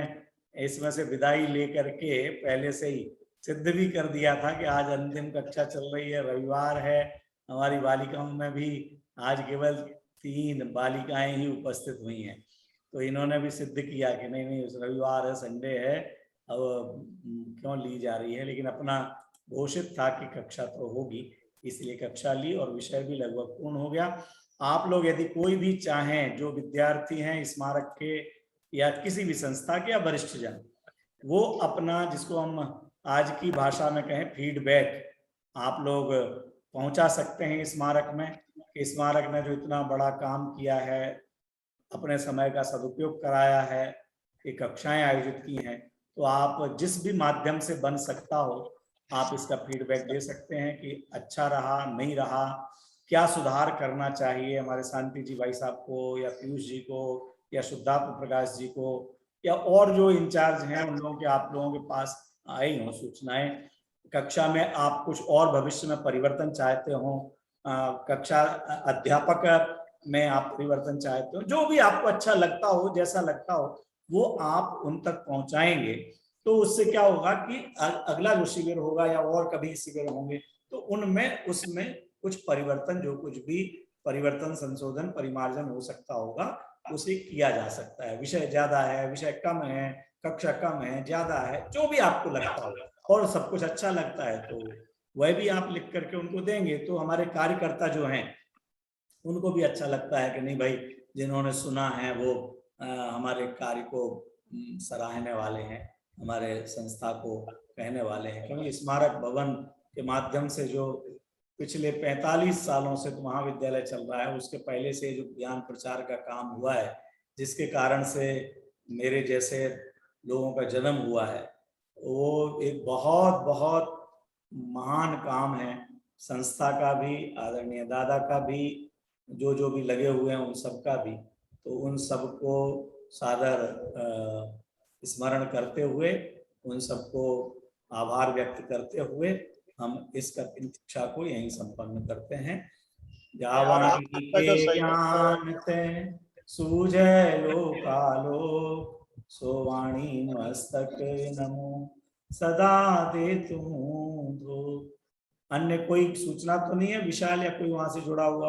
[SPEAKER 1] इसमें से विदाई लेकर के पहले से ही सिद्ध भी कर दिया था कि आज अंतिम कक्षा चल रही है, रविवार है। हमारी बालिकाओं में भी आज केवल 3 बालिकाएं ही उपस्थित हुई हैं, तो इन्होंने भी सिद्ध किया कि नहीं नहीं, रविवार है, संडे है, अब क्यों ली जा रही है। लेकिन अपना घोषित था कि कक्षा तो होगी, इसलिए कक्षा ली और विषय भी लगभग पूर्ण हो गया। आप लोग यदि कोई भी चाहें, जो विद्यार्थी हैं स्मारक के या किसी भी संस्था के या वरिष्ठ जन, वो अपना, जिसको हम आज की भाषा में कहें फीडबैक, आप लोग पहुंचा सकते हैं स्मारक में। स्मारक ने जो इतना बड़ा काम किया है, अपने समय का सदुपयोग कराया है, कि कक्षाएं आयोजित की हैं, तो आप जिस भी माध्यम से बन सकता हो आप इसका फीडबैक दे सकते हैं कि अच्छा रहा, नहीं रहा, क्या सुधार करना चाहिए हमारे शांति जी भाई साहब को या पीयूष जी को या शुद्धात्म प्रकाश जी को या और जो इंचार्ज हैं उन लोगों के, आप लोगों के पास आई हो सूचनाएं। कक्षा में आप कुछ और भविष्य में परिवर्तन चाहते हो, कक्षा अध्यापक में आप परिवर्तन चाहते हो, जो भी आपको अच्छा लगता हो, जैसा लगता हो वो आप उन तक पहुंचाएंगे, तो उससे क्या होगा कि अगला जो शिविर होगा या और कभी शिविर होंगे तो उनमें उसमें कुछ परिवर्तन, जो कुछ भी परिवर्तन, संशोधन, परिमार्जन हो सकता होगा उसे किया जा सकता है। विषय ज्यादा है, विषय कम है, कक्षा कम है, ज्यादा है, जो भी आपको लगता हो और सब कुछ अच्छा लगता है तो वह भी आप लिख करके उनको देंगे, तो हमारे कार्यकर्ता जो हैं उनको भी अच्छा लगता है कि नहीं भाई, जिन्होंने सुना है वो हमारे कार्य को सराहने वाले हैं, हमारे संस्था को कहने वाले हैं। क्योंकि स्मारक भवन के माध्यम से जो पिछले 45 सालों से तो महाविद्यालय चल रहा है, उसके पहले से जो ज्ञान प्रचार का काम हुआ है, जिसके कारण से मेरे जैसे लोगों का जन्म हुआ है, वो एक बहुत बहुत महान काम है। संस्था का भी, आदरणीय दादा का भी, जो भी लगे हुए हैं उन सब का भी, तो उन सबको सादर स्मरण करते हुए, उन सबको आभार व्यक्त करते हुए हम इस कक्षा को यहीं संपन्न करते हैं। जावाणी के ज्ञान ते सूझे लोकालोक, सोवाणी मस्तक नमो सदा दे तुम। अन्य कोई सूचना तो नहीं है विशाल, या कोई वहां से जुड़ा हुआ?